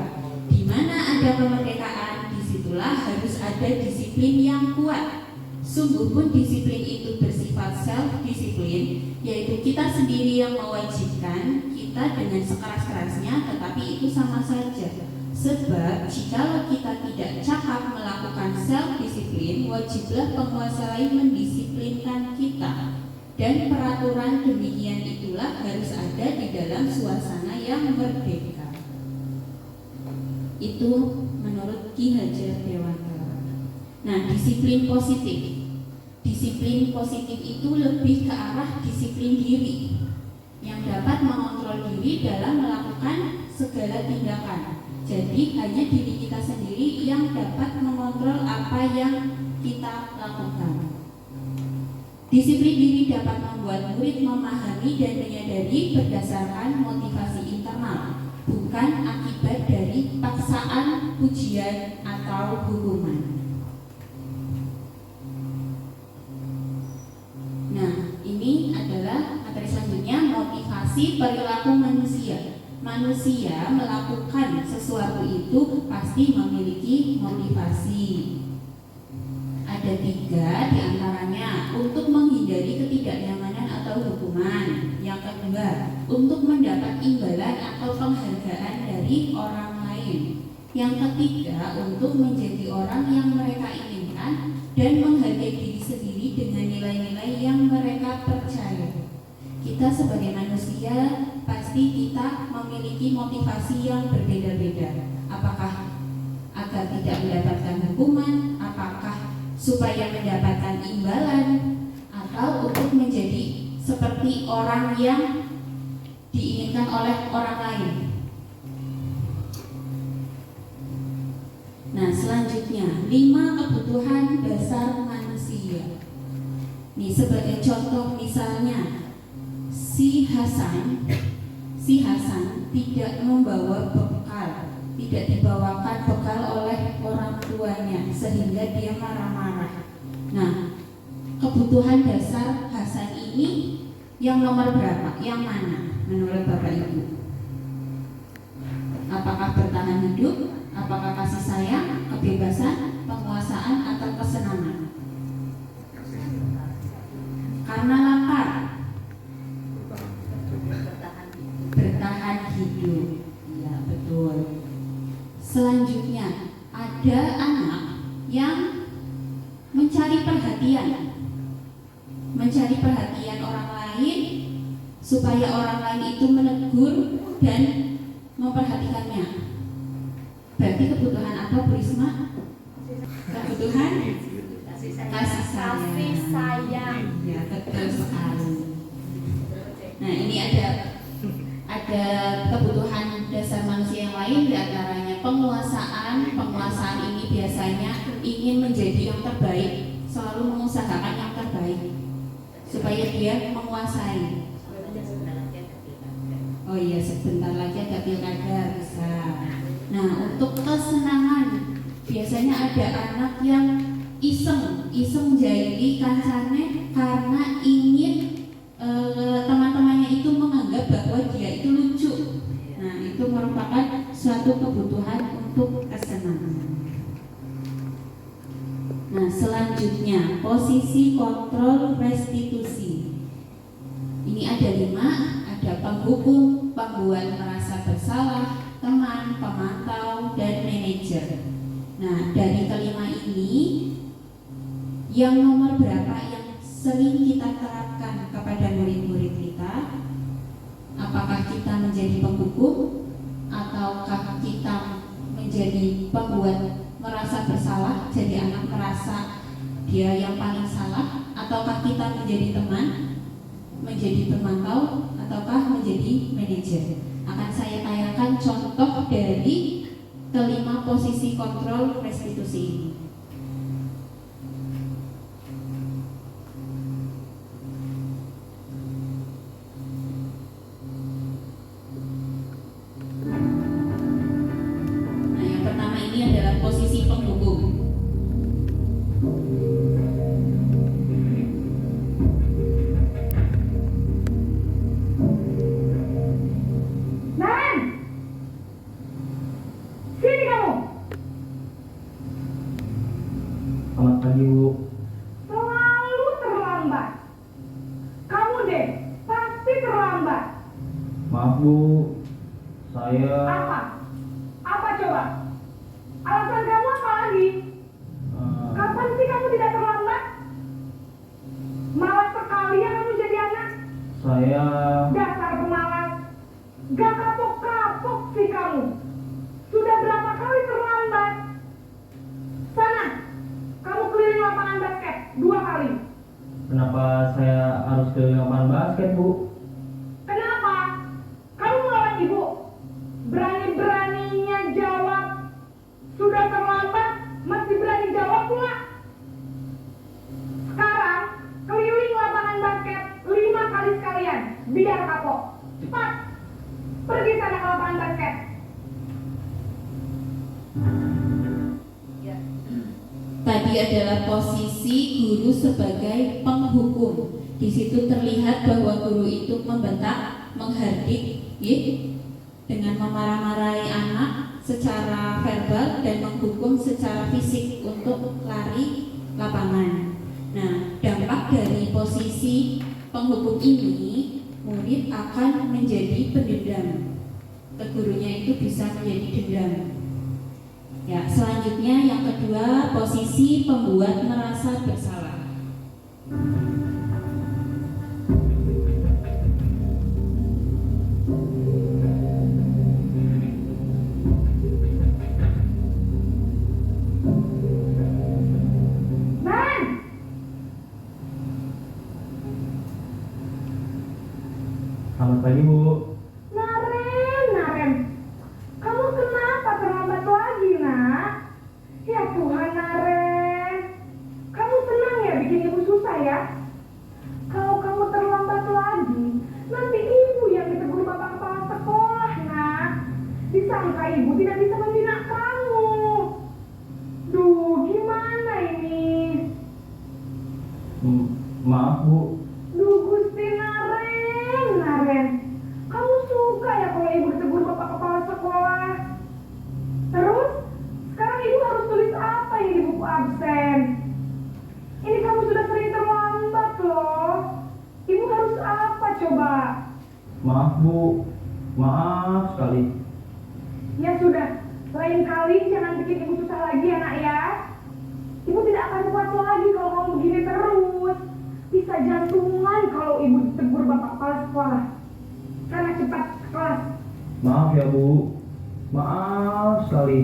di mana ada kemerdekaan, disitulah harus ada disiplin yang kuat. Sungguh pun disiplin itu bersifat self-disiplin, yaitu kita sendiri yang mewajibkan kita dengan sekeras-kerasnya, tetapi itu sama saja. Sebab jika kita tidak cakap melakukan self-disiplin, wajiblah penguasa lain mendisiplinkan kita. Dan peraturan demikian itulah harus ada di dalam suasana yang merdeka. Itu menurut Ki Hajar Dewantara. Nah, disiplin positif. Disiplin positif itu lebih ke arah disiplin diri yang dapat mengontrol diri dalam melakukan segala tindakan. Jadi hanya diri kita sendiri yang dapat mengontrol apa yang kita lakukan. Disiplin diri dapat membuat murid memahami dan menyadari berdasarkan motivasi internal, bukan akibat dari paksaan, pujian, atau hukuman. Nah, ini adalah materi selanjutnya, motivasi perilaku manusia. Manusia melakukan sesuatu itu pasti memiliki motivasi. Ada 3 diantaranya: untuk menghindari ketidaknyamanan atau hukuman. Yang kedua, untuk mendapat imbalan atau penghargaan dari orang lain. Yang ketiga, untuk menjadi orang yang mereka inginkan dan menghargai diri sendiri dengan nilai-nilai yang mereka percaya. Kita sebagai manusia pasti kita memiliki motivasi yang berbeda-beda. Apakah agar tidak mendapatkan hukuman, apakah supaya mendapatkan imbalan, atau untuk menjadi seperti orang yang diinginkan oleh orang lain. Nah, selanjutnya 5 kebutuhan dasar manusia. Nih sebagai contoh misalnya si Hasan tidak membawa bekal, tidak dibawakan bekal oleh orang tuanya sehingga dia marah-marah. Nah, kebutuhan dasar Hasan ini yang nomor berapa? Yang mana menurut Bapak Ibu? Apakah bertahan hidup? Apakah kasih sayang, kebebasan, penguasaan, atau kesenangan? Karena lapar. hidup. Ya, betul. Selanjutnya, ada anak yang mencari perhatian orang lain supaya orang lain itu menegur dan memperhatikannya. Berarti kebutuhan apa, Bu Risma? Kebutuhan kasih sayang. Ya, betul sekali. Nah, ini ada kebutuhan dasar manusia yang lain, diantaranya penguasaan. Penguasaan ini biasanya ingin menjadi yang terbaik, selalu mengusahakan yang terbaik supaya dia menguasai. Oh iya, sebentar lagi ada pilkada, bisa. Nah, untuk kesenangan, biasanya ada anak yang iseng jadi kancane karena ingin teman-temannya itu menganggap bahwa dia itu lucu. Nah, itu merupakan suatu kebutuhan untuk kesenangan. Nah, selanjutnya posisi kontrol restitusi. Ini ada 5, ada penghukum, pembuat merasa bersalah, teman, pemantau, dan manajer. Nah, dari kelima ini, yang nomor berapa yang sering kita terapkan kepada murid-murid kita? Apakah kita menjadi penghukum ataukah kita menjadi pembuat merasa bersalah, jadi anak merasa dia yang paling salah, ataukah kita menjadi teman, menjadi pemantau, ataukah menjadi manajer? Akan saya tayangkan contoh dari kelima posisi kontrol restitusi ini. Nah, yang pertama ini adalah posisi penghukum. Selamat pagi, Bu. Selalu terlambat. Kamu deh, pasti terlambat. Maaf, Bu. Saya... Apa? Apa coba? Alasan kamu apa lagi? Kapan sih kamu tidak terlambat? Malas sekali ya kamu jadi anak. Saya... Dasar pemalas. Gak kapok-kapok sih kamu. Sudah berapa kali terlambat? Sana, kamu keliling lapangan basket 2 kali. Kenapa saya harus ke lapangan basket, Bu? Kenapa? Kamu melawan ibu. Berani-beraninya jawab. Sudah terlambat, masih berani jawab pula. Sekarang, keliling lapangan basket 5 kali sekalian. Biar kapok. Cepat. Pergi sana ke lapangan basket. Tadi adalah posisi guru sebagai penghukum. Di situ terlihat bahwa guru itu membentak, menghardik, dengan memarah-marahi anak secara verbal dan menghukum secara fisik untuk lari lapangan. Nah, dampak dari posisi penghukum ini, murid akan menjadi pendendam. Ke gurunya itu bisa menjadi dendam. Ya, selanjutnya yang kedua, posisi pembuat merasa bersalah. Selamat pagi, Bu. Naren. Kamu kenapa terlambat lagi, nak? Ya Tuhan, Naren. Kamu senang ya bikin ibu susah ya? Kalau kamu terlambat lagi, nanti ibu yang ditegur bapak kepala sekolah, nak. Disangka ibu tidak bisa membina kamu. Duh, gimana ini? Maaf, Bu. Duh, Gusti Naren. Kamu suka ya kalau ibu ditegur bapak kepala sekolah? Terus, sekarang ibu harus tulis apa ini di buku absen? Ini kamu sudah sering terlambat loh. Ibu harus apa coba? Maaf, Bu. Maaf sekali. Ya sudah, lain kali jangan bikin ibu susah lagi ya nak ya. Ibu tidak akan kuat lagi kalau kamu begini terus. Bisa jantungan kalau ibu ditegur bapak kepala sekolah. Karena cepat ke kelas. Maaf ya Bu. Maaf sekali.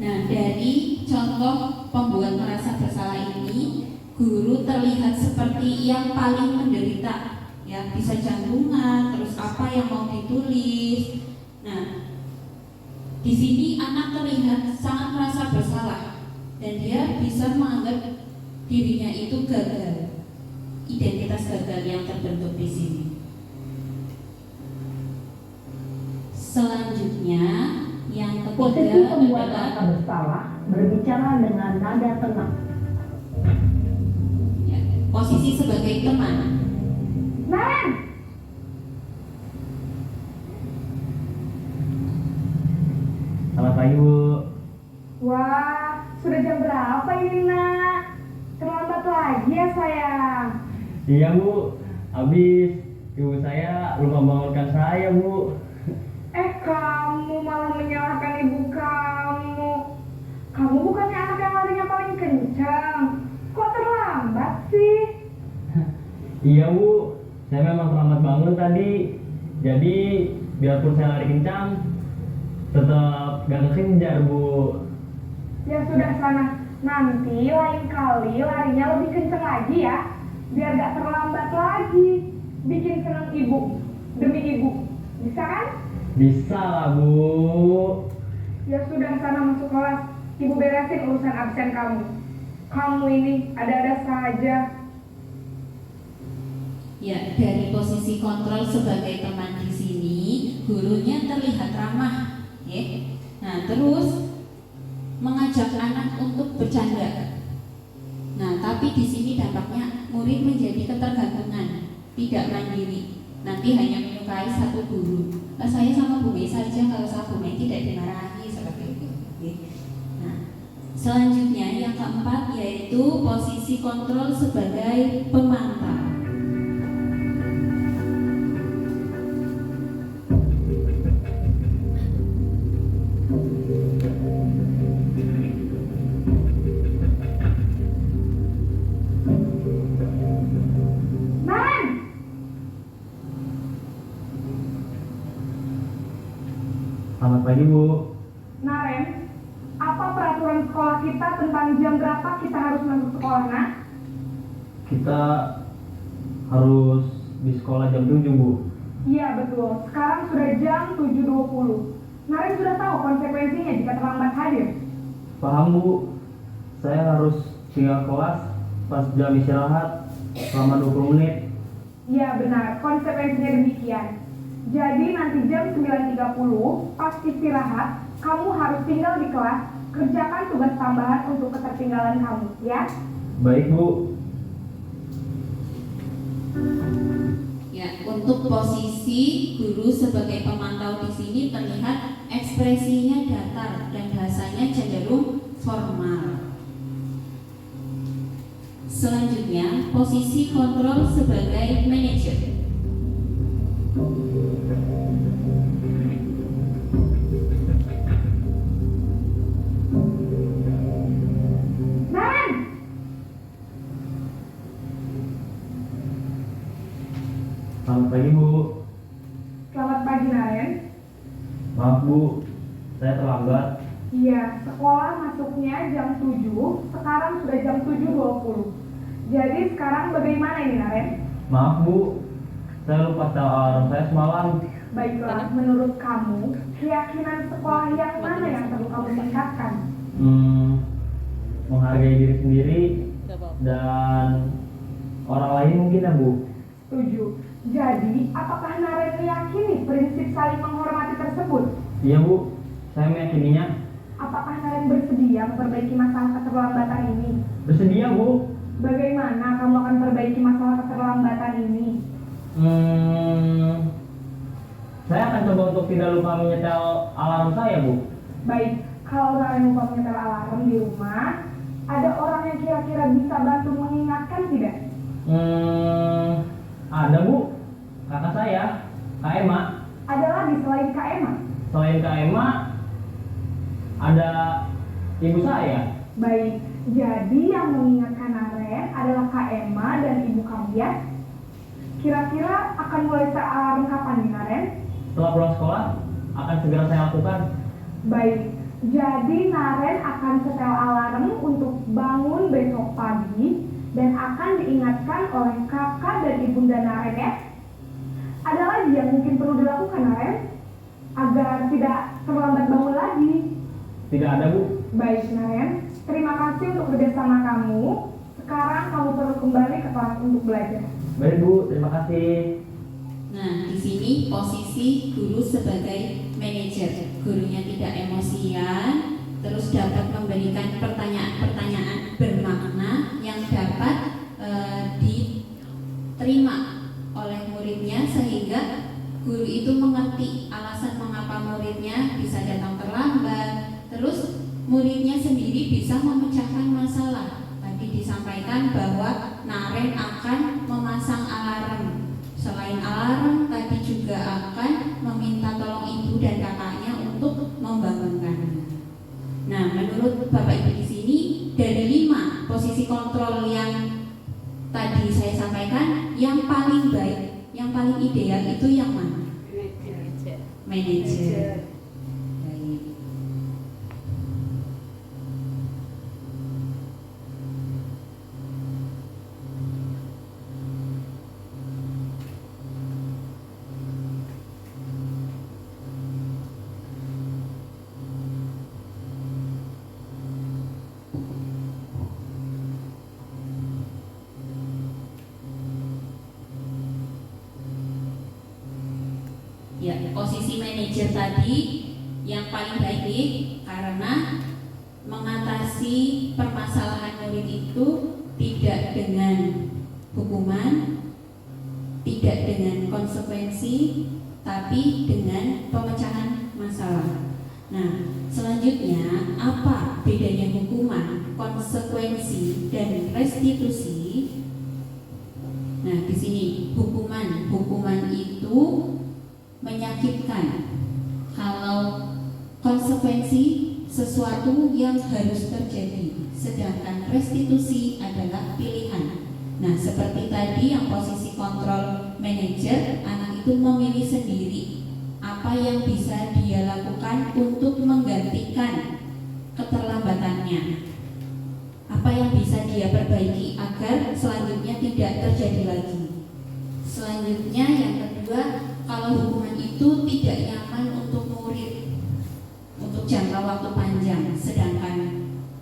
Nah, dari contoh pembuat merasa bersalah ini, guru terlihat seperti yang paling menderita, ya, bisa jantungan, terus apa yang mau ditulis. Nah, di sini anak terlihat sangat merasa bersalah dan dia bisa menganggap dirinya itu gagal, identitas gagal yang terbentuk di sini. Selanjutnya, yang Posisi ketiga pembuat adalah merasa bersalah berbicara dengan nada tenang. ya, posisi sebagai teman. Naren, Selamat pagi Bu. wah, sudah jam berapa ini nak? Terlambat lagi ya sayang. Iya Bu, habis ibu saya lupa bangunkan saya Bu. Kamu malah menyalahkan ibu kamu. Kamu bukannya anak yang larinya paling kencang. Kok terlambat sih? Iya Bu, saya memang terlambat bangun tadi. Jadi biarpun saya lari kencang, tetap gak kekejar Bu. Ya sudah sana. Nanti lain kali larinya lebih kencang lagi ya. Biar gak terlambat lagi. Bikin senang ibu. Demi ibu. Bisa kan? Bisa lah Bu. Ya sudah sana masuk kelas. Ibu beresin urusan absen kamu. Kamu ini ada-ada saja. Ya, dari posisi kontrol sebagai teman di sini, gurunya terlihat ramah, ya. Nah, terus mengajak anak untuk bercanda. Nah, tapi di sini dampaknya murid menjadi ketergantungan, tidak mandiri. Nanti hanya menyukai satu guru. Saya sama Bu Mei saja, kalau sama Bu Mei tidak dimarahi seperti itu. Ya. Nah, selanjutnya yang keempat yaitu posisi kontrol sebagai pemantau. Naren! Selamat pagi Bu. Naren, apa peraturan sekolah kita tentang jam berapa kita harus masuk sekolah, nak? Kita harus di sekolah jam 7 Bu. Iya betul, sekarang sudah jam 7.20. Naren sudah tahu konsekuensinya jika terlambat hadir. Paham Bu, saya harus tinggal kelas pas jam istirahat selama 20 menit. Iya benar, konsekuensinya demikian. Jadi nanti jam 9.30 pas istirahat, kamu harus tinggal di kelas, kerjakan tugas tambahan untuk ketertinggalan kamu, ya? Baik Bu. Ya, untuk posisi guru sebagai pemantau di sini terlihat ekspresinya datar dan bahasanya cenderung formal. Selanjutnya, posisi kontrol sebagai manajer. Naren! Selamat pagi Bu. Selamat pagi, Naren. Maaf Bu, saya terlambat. Iya, sekolah masuknya jam 7, sekarang sudah jam 7.20. Jadi sekarang bagaimana ini, Naren? Maaf Bu, saya lupa setel alarm saya semalam. Baiklah, menurut kamu, keyakinan sekolah yang mana yang perlu kamu tingkatkan? Menghargai diri sendiri dan orang lain mungkin ya Bu. Setuju. Jadi, apakah Naren meyakini prinsip saling menghormati tersebut? Iya Bu, saya meyakininya. Apakah Naren bersedia memperbaiki masalah keterlambatan ini? Bersedia Bu. Bagaimana kamu akan perbaiki masalah keterlambatan ini? Saya akan coba untuk tidak lupa menyetel alarm saya Bu. Baik, kalau Naren lupa menyetel alarm di rumah, ada orang yang kira-kira bisa bantu mengingatkan tidak? Ada Bu, kakak saya. Kak Emma. Ada lagi selain Kak Emma? Selain Kak Emma, ada ibu saya. Baik, jadi yang mengingatkan Naren adalah Kak Emma dan ibu kalian. Kira-kira akan mulai alarm kapan nih Naren? Setelah pulang sekolah, akan segera saya lakukan. Baik, jadi Naren akan setel alarm untuk bangun besok pagi dan akan diingatkan oleh kakak dan ibunda Naren ya. Ada lagi yang mungkin perlu dilakukan Naren agar tidak terlambat bangun lagi? Tidak ada, Bu. Baik Naren, terima kasih untuk kerjasama kamu. Sekarang kamu perlu kembali ke kelas untuk belajar. Baik, Bu. Terima kasih. Nah, di sini posisi guru sebagai manajer. Gurunya tidak emosian, terus dapat memberikan pertanyaan-pertanyaan bermakna yang dapat diterima oleh muridnya, sehingga guru itu mengerti alasan mengapa muridnya bisa datang terlambat. Terus muridnya sendiri bisa memecahkan masalah. Tadi disampaikan bahwa Naren akan memasang alarm. Selain alarm, tadi juga akan meminta tolong ibu dan kakaknya untuk membangunkan. Nah, menurut Bapak Ibu di sini, dari 5 posisi kontrol yang tadi saya sampaikan, yang paling baik, yang paling ideal itu yang mana? Manajer. Baik. Ya, posisi manajer tadi yang paling baik karena mengatasi permasalahan murid itu tidak dengan hukuman, tidak dengan konsekuensi, tapi dengan pemecahan masalah. Nah, selanjutnya apa bedanya hukuman, konsekuensi, dan restitusi? Nah, di sini hukuman itu menyakitkan. Kalau konsekuensi sesuatu yang harus terjadi, sedangkan restitusi adalah pilihan. Nah, seperti tadi yang posisi kontrol manajer, anak itu memilih sendiri apa yang bisa dia lakukan untuk menggantikan keterlambatannya, apa yang bisa dia perbaiki agar selanjutnya tidak terjadi lagi. Selanjutnya yang kedua, kalau hukuman itu tidak nyaman untuk murid untuk jangka waktu panjang, sedangkan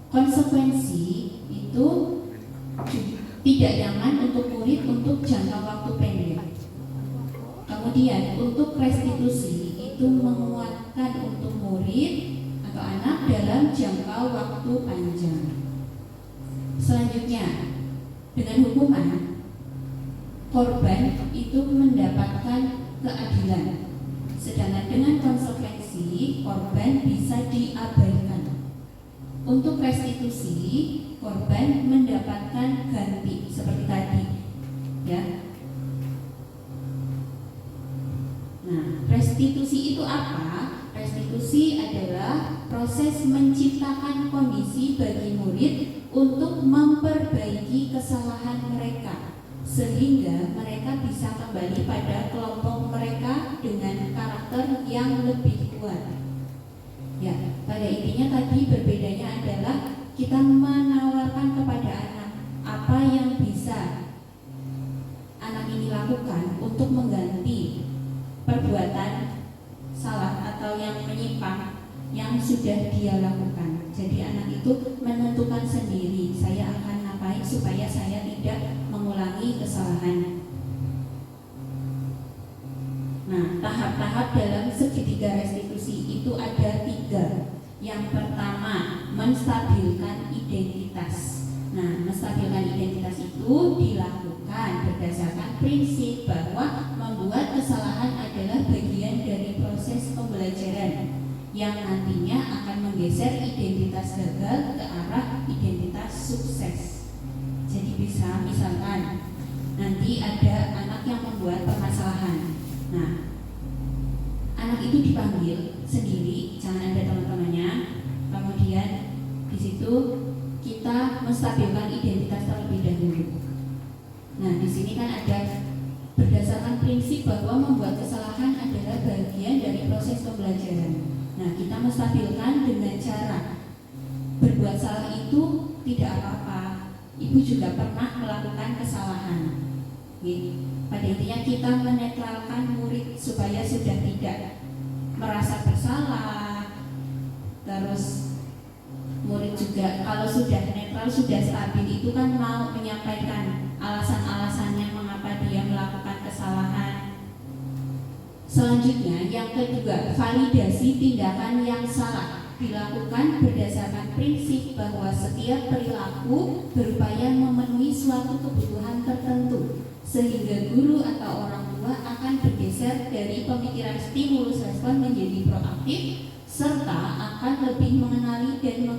konsekuensi itu tidak nyaman untuk murid untuk jangka waktu pendek. Kemudian untuk restitusi itu menguatkan untuk murid atau anak dalam jangka waktu panjang. Selanjutnya, dengan hukuman, korban itu mendapatkan keadilan, sedangkan dengan konsekuensi korban bisa diabaikan. Untuk restitusi, korban mendapatkan ganti seperti tadi, ya. Nah, restitusi itu apa? Restitusi adalah proses menciptakan kondisi bagi murid untuk memperbaiki kesalahan mereka, sehingga mereka bisa kembali pada kelompok mereka dengan karakter yang lebih kuat. Ya, pada intinya tadi berbedanya adalah kita menawarkan kepada anak apa yang bisa anak ini lakukan untuk mengganti perbuatan salah atau yang menyimpang yang sudah dia lakukan. Jadi anak itu menentukan sendiri, saya akan ngapain supaya saya tidak mengulangi kesalahan. Nah, tahap-tahap dalam segitiga restitusi itu ada 3. Yang pertama, menstabilkan identitas. Nah, menstabilkan identitas itu dilakukan berdasarkan prinsip bahwa membuat kesalahan adalah bagian dari proses pembelajaran yang nantinya akan menggeser identitas gagal ke arah identitas sukses. Jadi misalkan nanti ada anak yang membuat permasalahan. Nah, dipanggil sendiri, jangan ada teman-temannya. Kemudian di situ kita menstabilkan identitas terlebih dahulu. Nah, di sini kan ada berdasarkan prinsip bahwa membuat kesalahan adalah bagian dari proses pembelajaran. Nah, kita menstabilkan dengan cara berbuat salah itu tidak apa-apa. Ibu juga pernah melakukan kesalahan. Pada intinya kita menetralkan murid supaya sudah tidak merasa bersalah. Terus murid juga kalau sudah netral, sudah stabil itu kan mau menyampaikan alasan-alasannya mengapa dia melakukan kesalahan. Selanjutnya yang kedua, validasi tindakan yang salah dilakukan berdasarkan prinsip bahwa setiap perilaku berupaya memenuhi suatu kebutuhan tertentu, sehingga guru atau orang tua akan bergeser dari pemikiran stimulus respon menjadi proaktif, serta akan lebih mengenali dan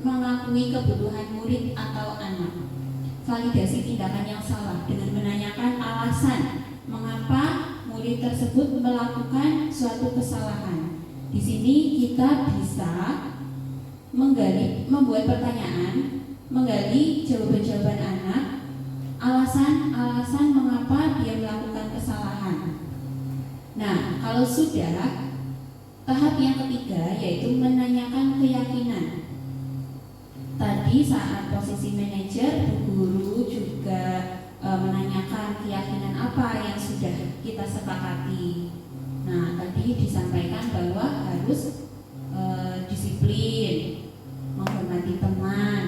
mengakui kebutuhan murid atau anak. Validasi tindakan yang salah dengan menanyakan alasan mengapa murid tersebut melakukan suatu kesalahan. Di sini kita bisa membuat pertanyaan, menggali jawaban-jawaban anak, alasan-alasan mengapa dia melakukan kesalahan. Nah, kalau sudah, tahap yang ketiga yaitu menanyakan keyakinan. Tadi saat posisi manajer, guru juga menanyakan keyakinan apa yang sudah kita sepakati. Nah, tadi disampaikan bahwa harus disiplin, menghormati teman.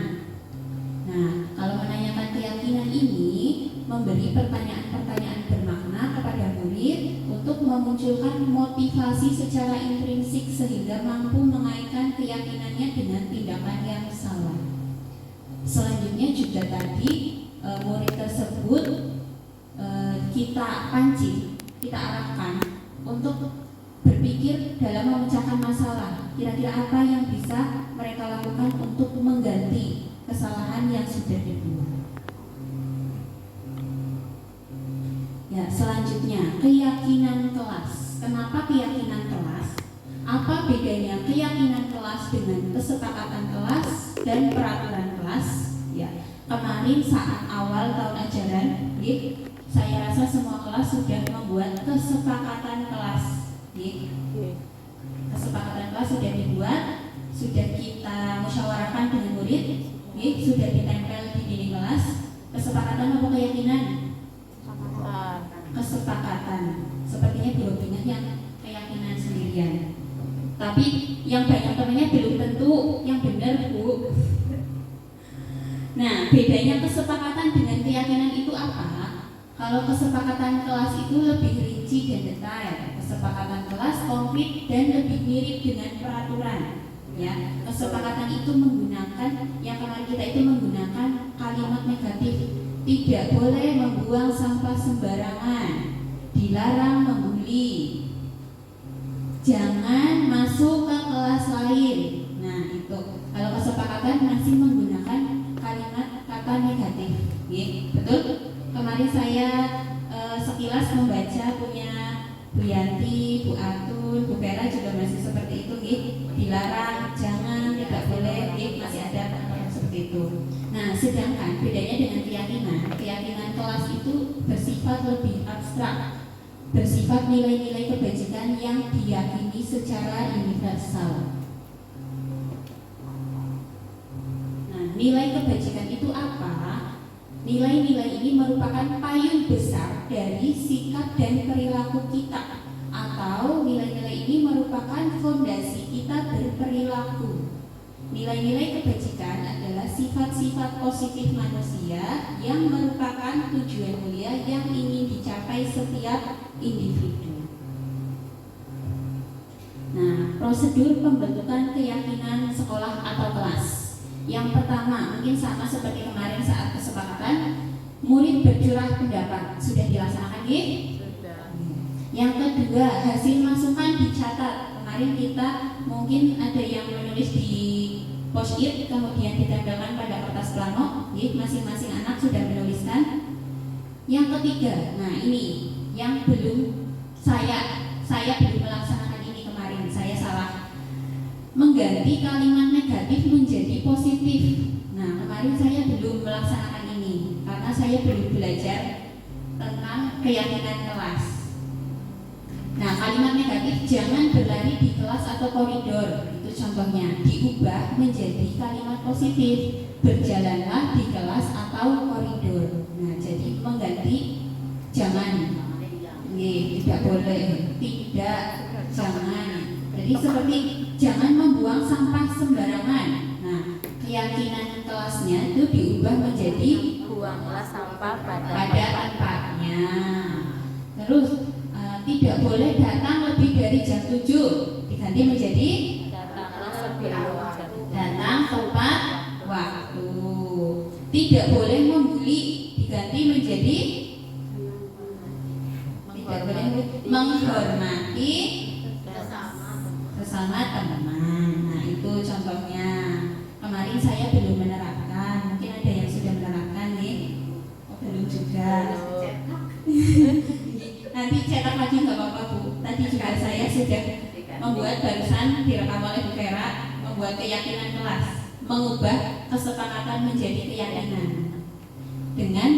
Nah, kalau menanyakan keyakinan ini memberi pertanyaan-pertanyaan bermakna kepada murid untuk memunculkan motivasi secara intrinsik sehingga mampu mengaitkan keyakinannya dengan tindakan yang salah. Selanjutnya juga tadi murid tersebut kita pancing, kita arahkan untuk berpikir dalam memecahkan masalah. Kira-kira apa yang bisa mereka lakukan untuk mengganti kesalahan yang sudah dibuat. Ya, selanjutnya keyakinan kelas. Kenapa keyakinan kelas? Apa bedanya keyakinan kelas dengan kesepakatan kelas dan peraturan kelas? Ya, kemarin saat awal tahun ajaran, saya rasa semua kelas sudah membuat kesepakatan kelas. Kesepakatan kelas sudah dibuat, sudah kita musyawarahkan dengan murid, sudah ditempel di dinding kelas. Kesepakatan apa keyakinan? Kesepakatan. Sepertinya biologinya yang keyakinan sendirian. Tapi yang banyak temannya belum tentu yang benar, Bu. Nah, bedanya kesepakatan dengan keyakinan itu apa? Kalau kesepakatan kelas itu lebih rinci dan detail. Kesepakatan kelas konkret dan lebih mirip dengan peraturan. Ya, kesepakatan itu menggunakan yang kemarin kita itu menggunakan kalimat negatif. Tidak boleh membuang sampah sembarangan, dilarang membuli, jangan masuk ke kelas lain. Nah, itu kalau kesepakatan masih menggunakan kalimat kata negatif. Betul? Kemarin saya sekilas membaca punya Bu Yanti, Bu Atun, Bu Vera juga masih seperti itu, dilarang, jangan, tidak boleh, masih ada seperti itu. Nah, sedangkan bedanya dengan keyakinan kelas itu bersifat lebih abstrak, bersifat nilai-nilai kebajikan yang diyakini secara universal. Nah, nilai kebajikan itu apa? Nilai-nilai ini merupakan payung besar dari sikap dan perilaku kita, atau nilai-nilai ini merupakan fondasi kita berperilaku. Nilai-nilai kebajikan adalah sifat-sifat positif manusia yang merupakan tujuan mulia yang ingin dicapai setiap individu. Nah, prosedur pembentukan keyakinan sekolah atau kelas. Yang pertama, mungkin sama seperti kemarin saat kesepakatan, murid bercurah pendapat. Sudah dilaksanakan, Sudah. Yang kedua, hasil masukan dicatat. Kemarin kita mungkin ada yang menulis di post-it, kemudian ditempelkan pada kertas plano. Masing-masing anak sudah menuliskan. Yang ketiga, nah ini yang belum saya belum melaksanakan ini kemarin. kemarin saya salah mengganti kalimat negatif menjadi positif. Nah, kemarin saya belum melaksanakan ini karena saya belum belajar tentang keyakinan kelas. Nah, kalimat negatif jangan berlari di kelas atau koridor, itu contohnya, diubah menjadi kalimat positif, berjalanlah di kelas atau koridor. Nah, jadi mengganti jangan, tidak boleh, tidak, jangan. Jadi seperti jangan membuang sampah sembarangan. Nah, keyakinan kelasnya itu diubah menjadi Buanglah sampah pada tempatnya. Terus tidak boleh datang lebih dari jam 7, diganti menjadi datanglah sebelum jam. datang tepat waktu. Tidak boleh membuli, diganti menjadi tidak boleh menghormati sesama teman. Nah, itu contohnya. Kemarin saya belum menerapkan, mungkin ada yang sudah menerapkan nih. Oh, belum juga. Nanti cetak lagi nggak apa-apa Bu. Tadi juga saya sudah membuat, barusan direkam oleh Bu Vera, membuat keyakinan kelas, mengubah kesepakatan menjadi keyakinan dengan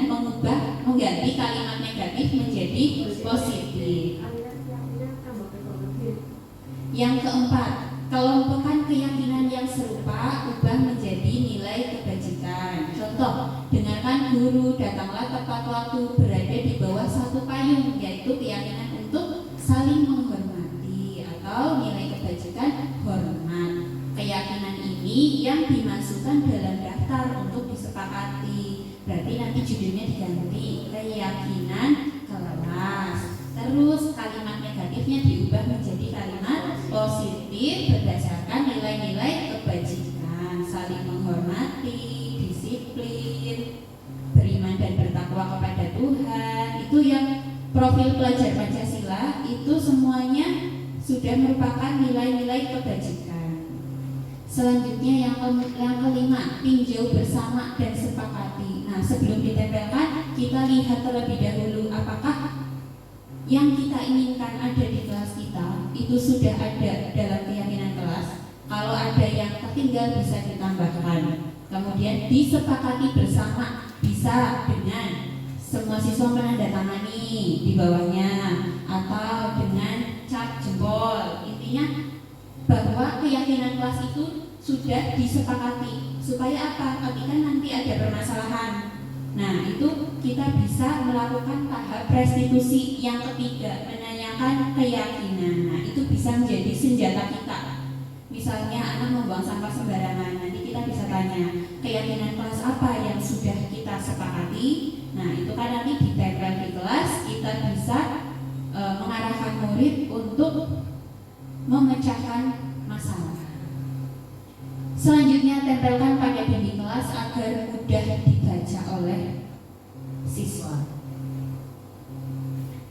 mengganti kalimat negatif menjadi positif. Yang keempat, kelompokkan keyakinan yang serupa, ubah menjadi nilai kebajikan. Contoh, dengarkan guru, datanglah tepat waktu, berada di bawah satu payung, yaitu keyakinan untuk saling menghormati atau nilai kebajikan hormat. Keyakinan ini yang dimasukkan dalam daftar untuk disepakati. Berarti nanti judulnya diganti keyakinan kelas. Terus kalimat negatifnya diubah menjadi kalimat positif berdasarkan nilai-nilai kebajikan, saling menghormati, disiplin, beriman dan bertakwa kepada Tuhan. Itu yang profil pelajar Pancasila, itu semuanya sudah merupakan nilai-nilai kebajikan. Selanjutnya yang kelima, tinjau bersama dan sepakati. Nah, sebelum ditempelkan, kita lihat terlebih dahulu apakah yang kita inginkan ada di kelas kita itu sudah ada dalam keyakinan kelas. Kalau ada yang tertinggal bisa ditambahkan. Kemudian disepakati bersama, bisa dengan semua siswa menandatangani di bawahnya atau dengan cap jempol. Intinya bahwa keyakinan kelas itu sudah disepakati. Supaya apa? Ketika nanti ada permasalahan, nah itu kita bisa melakukan tahap restitusi yang ketiga, menanyakan keyakinan. Nah itu bisa menjadi senjata kita. Misalnya anak membuang sampah sembarangan, nanti kita bisa tanya keyakinan kelas apa yang sudah kita sepakati. Nah itu kan nanti ditempel di kelas, kita bisa mengarahkan murid untuk memecahkan masalah. Selanjutnya tempelkan pada dinding kelas agar mudah dibaca oleh siswa.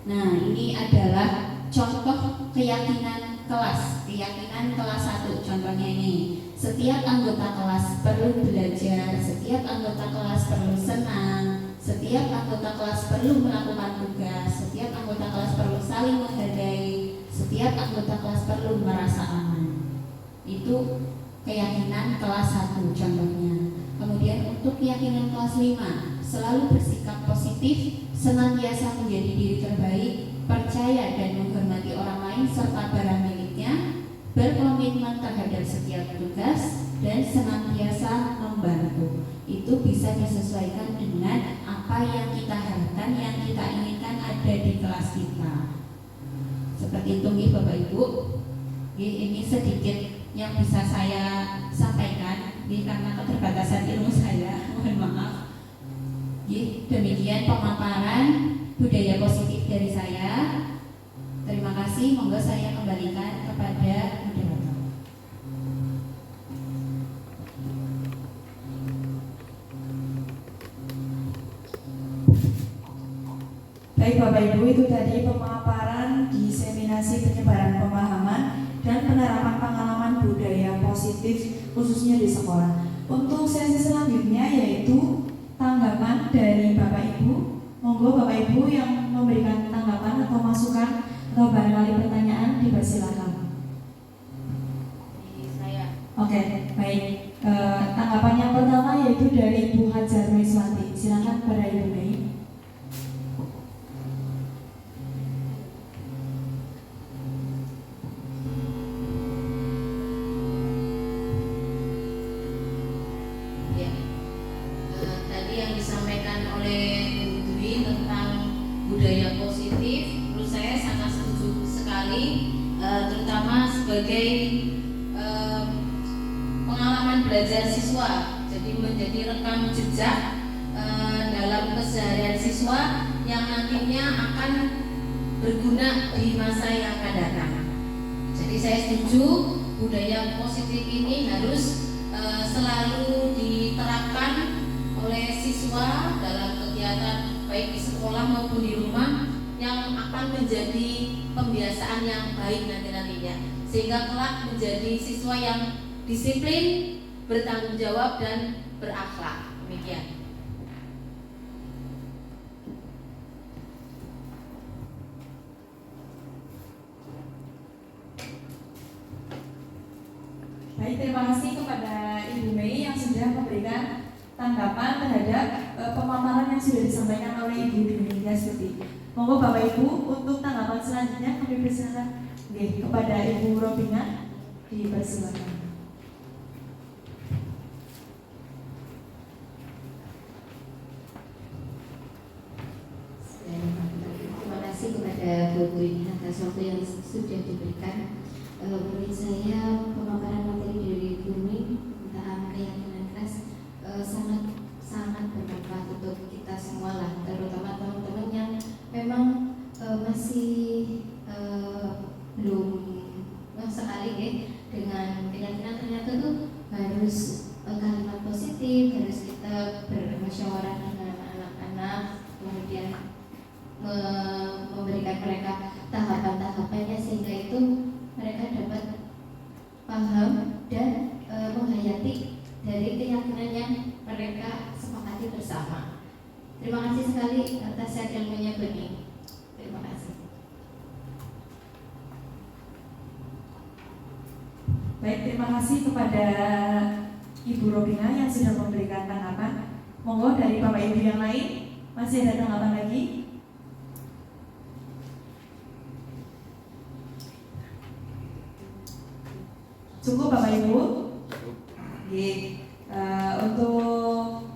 Nah, ini adalah contoh keyakinan kelas 1. Contohnya ini, setiap anggota kelas perlu belajar, setiap anggota kelas perlu senang, setiap anggota kelas perlu melakukan tugas, setiap anggota kelas perlu saling menghargai, setiap anggota kelas perlu merasa aman. Itu keyakinan kelas 1 contohnya. Kemudian untuk keyakinan kelas 5, selalu bersikap positif, senantiasa menjadi diri terbaik, percaya dan menghormati orang lain serta barang miliknya, berkomitmen terhadap setiap tugas, dan senantiasa membantu. Itu bisa disesuaikan dengan apa yang kita harapkan, yang kita inginkan ada di kelas kita. Seperti itu nih Bapak Ibu. Ini sedikit yang bisa saya sampaikan karena keterbatasan ilmu saya, mohon maaf. Demikian pemaparan budaya positif dari saya. Terima kasih, monggo saya kembalikan kepada moderator. Baik Bapak Ibu, itu tadi pemaparan diseminasi penyebaran pemahaman dan penerapan pengalaman budaya positif khususnya di sekolah. Untuk sesi selanjutnya yaitu tanggapan dari Bapak Ibu. Monggo Bapak Ibu yang memberikan tanggapan atau masukan atau barangkali pertanyaan dipersilakan. sekali, terutama sebagai pengalaman belajar siswa. Jadi menjadi rekam jejak dalam keseharian siswa yang nantinya akan berguna di masa yang akan datang. Jadi saya setuju budaya positif ini harus selalu diterapkan oleh siswa dalam kegiatan baik di sekolah maupun di rumah, yang akan menjadi pembiasaan yang baik nantinya, sehingga kelak menjadi siswa yang disiplin, bertanggung jawab dan berakhlak. Demikian. Baik, terima kasih kepada Ibu Mei yang sudah memberikan tanggapan terhadap pemaparan yang sudah disampaikan oleh Ibu Dwi seperti. Monggo Bapak Ibu untuk tanggapan selanjutnya kami persilakan kepada Ibu Robina, dipersilakan. Terima kasih kepada Bu Guru atas waktu yang sudah diberikan. Menurut saya pemaparan materi dari Bumi tentang keyakinan kelas sangat bermanfaat untuk kita semua lah, terutama teman-teman yang memang masih belum sekali dengan keyakinan ternyata tuh harus kalimat positif, harus kita bermusyawarah dengan anak-anak, kemudian memberikan mereka tahapan-tahapannya sehingga itu mereka dapat paham dan menghayati dari keyakinan yang mereka sepakati bersama. Terima kasih sekali atas share ilmunya Beni. Terima kasih. Baik, terima kasih kepada Ibu Robina yang sudah memberikan tanggapan. Monggo dari Bapak Ibu yang lain, masih ada tanggapan lagi? Cukup Bapak Ibu? Untuk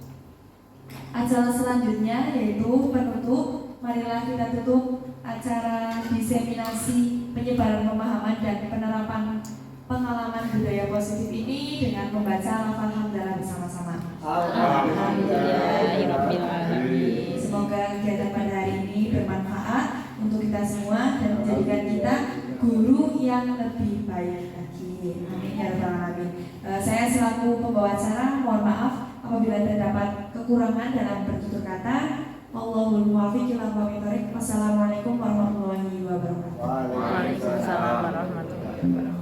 acara selanjutnya yaitu penutup, marilah kita tutup acara diseminasi penyebaran pemahaman dan penerapan pengalaman budaya positif ini dengan membaca lafal hamdalah bersama-sama. Alhamdulillahirobbilalamin. Semoga kegiatan pada hari ini bermanfaat untuk kita semua dan menjadikan kita guru yang lebih baik lagi. Amin ya rabbal alamin. Saya selaku pembawa acara mohon maaf apabila terdapat kekurangan dalam bertutur kata. Allahul muwaffiq ila aqwamit thoriq. Wassalamualaikum warahmatullahi wabarakatuh. Waalaikumsalam warahmatullahi wabarakatuh.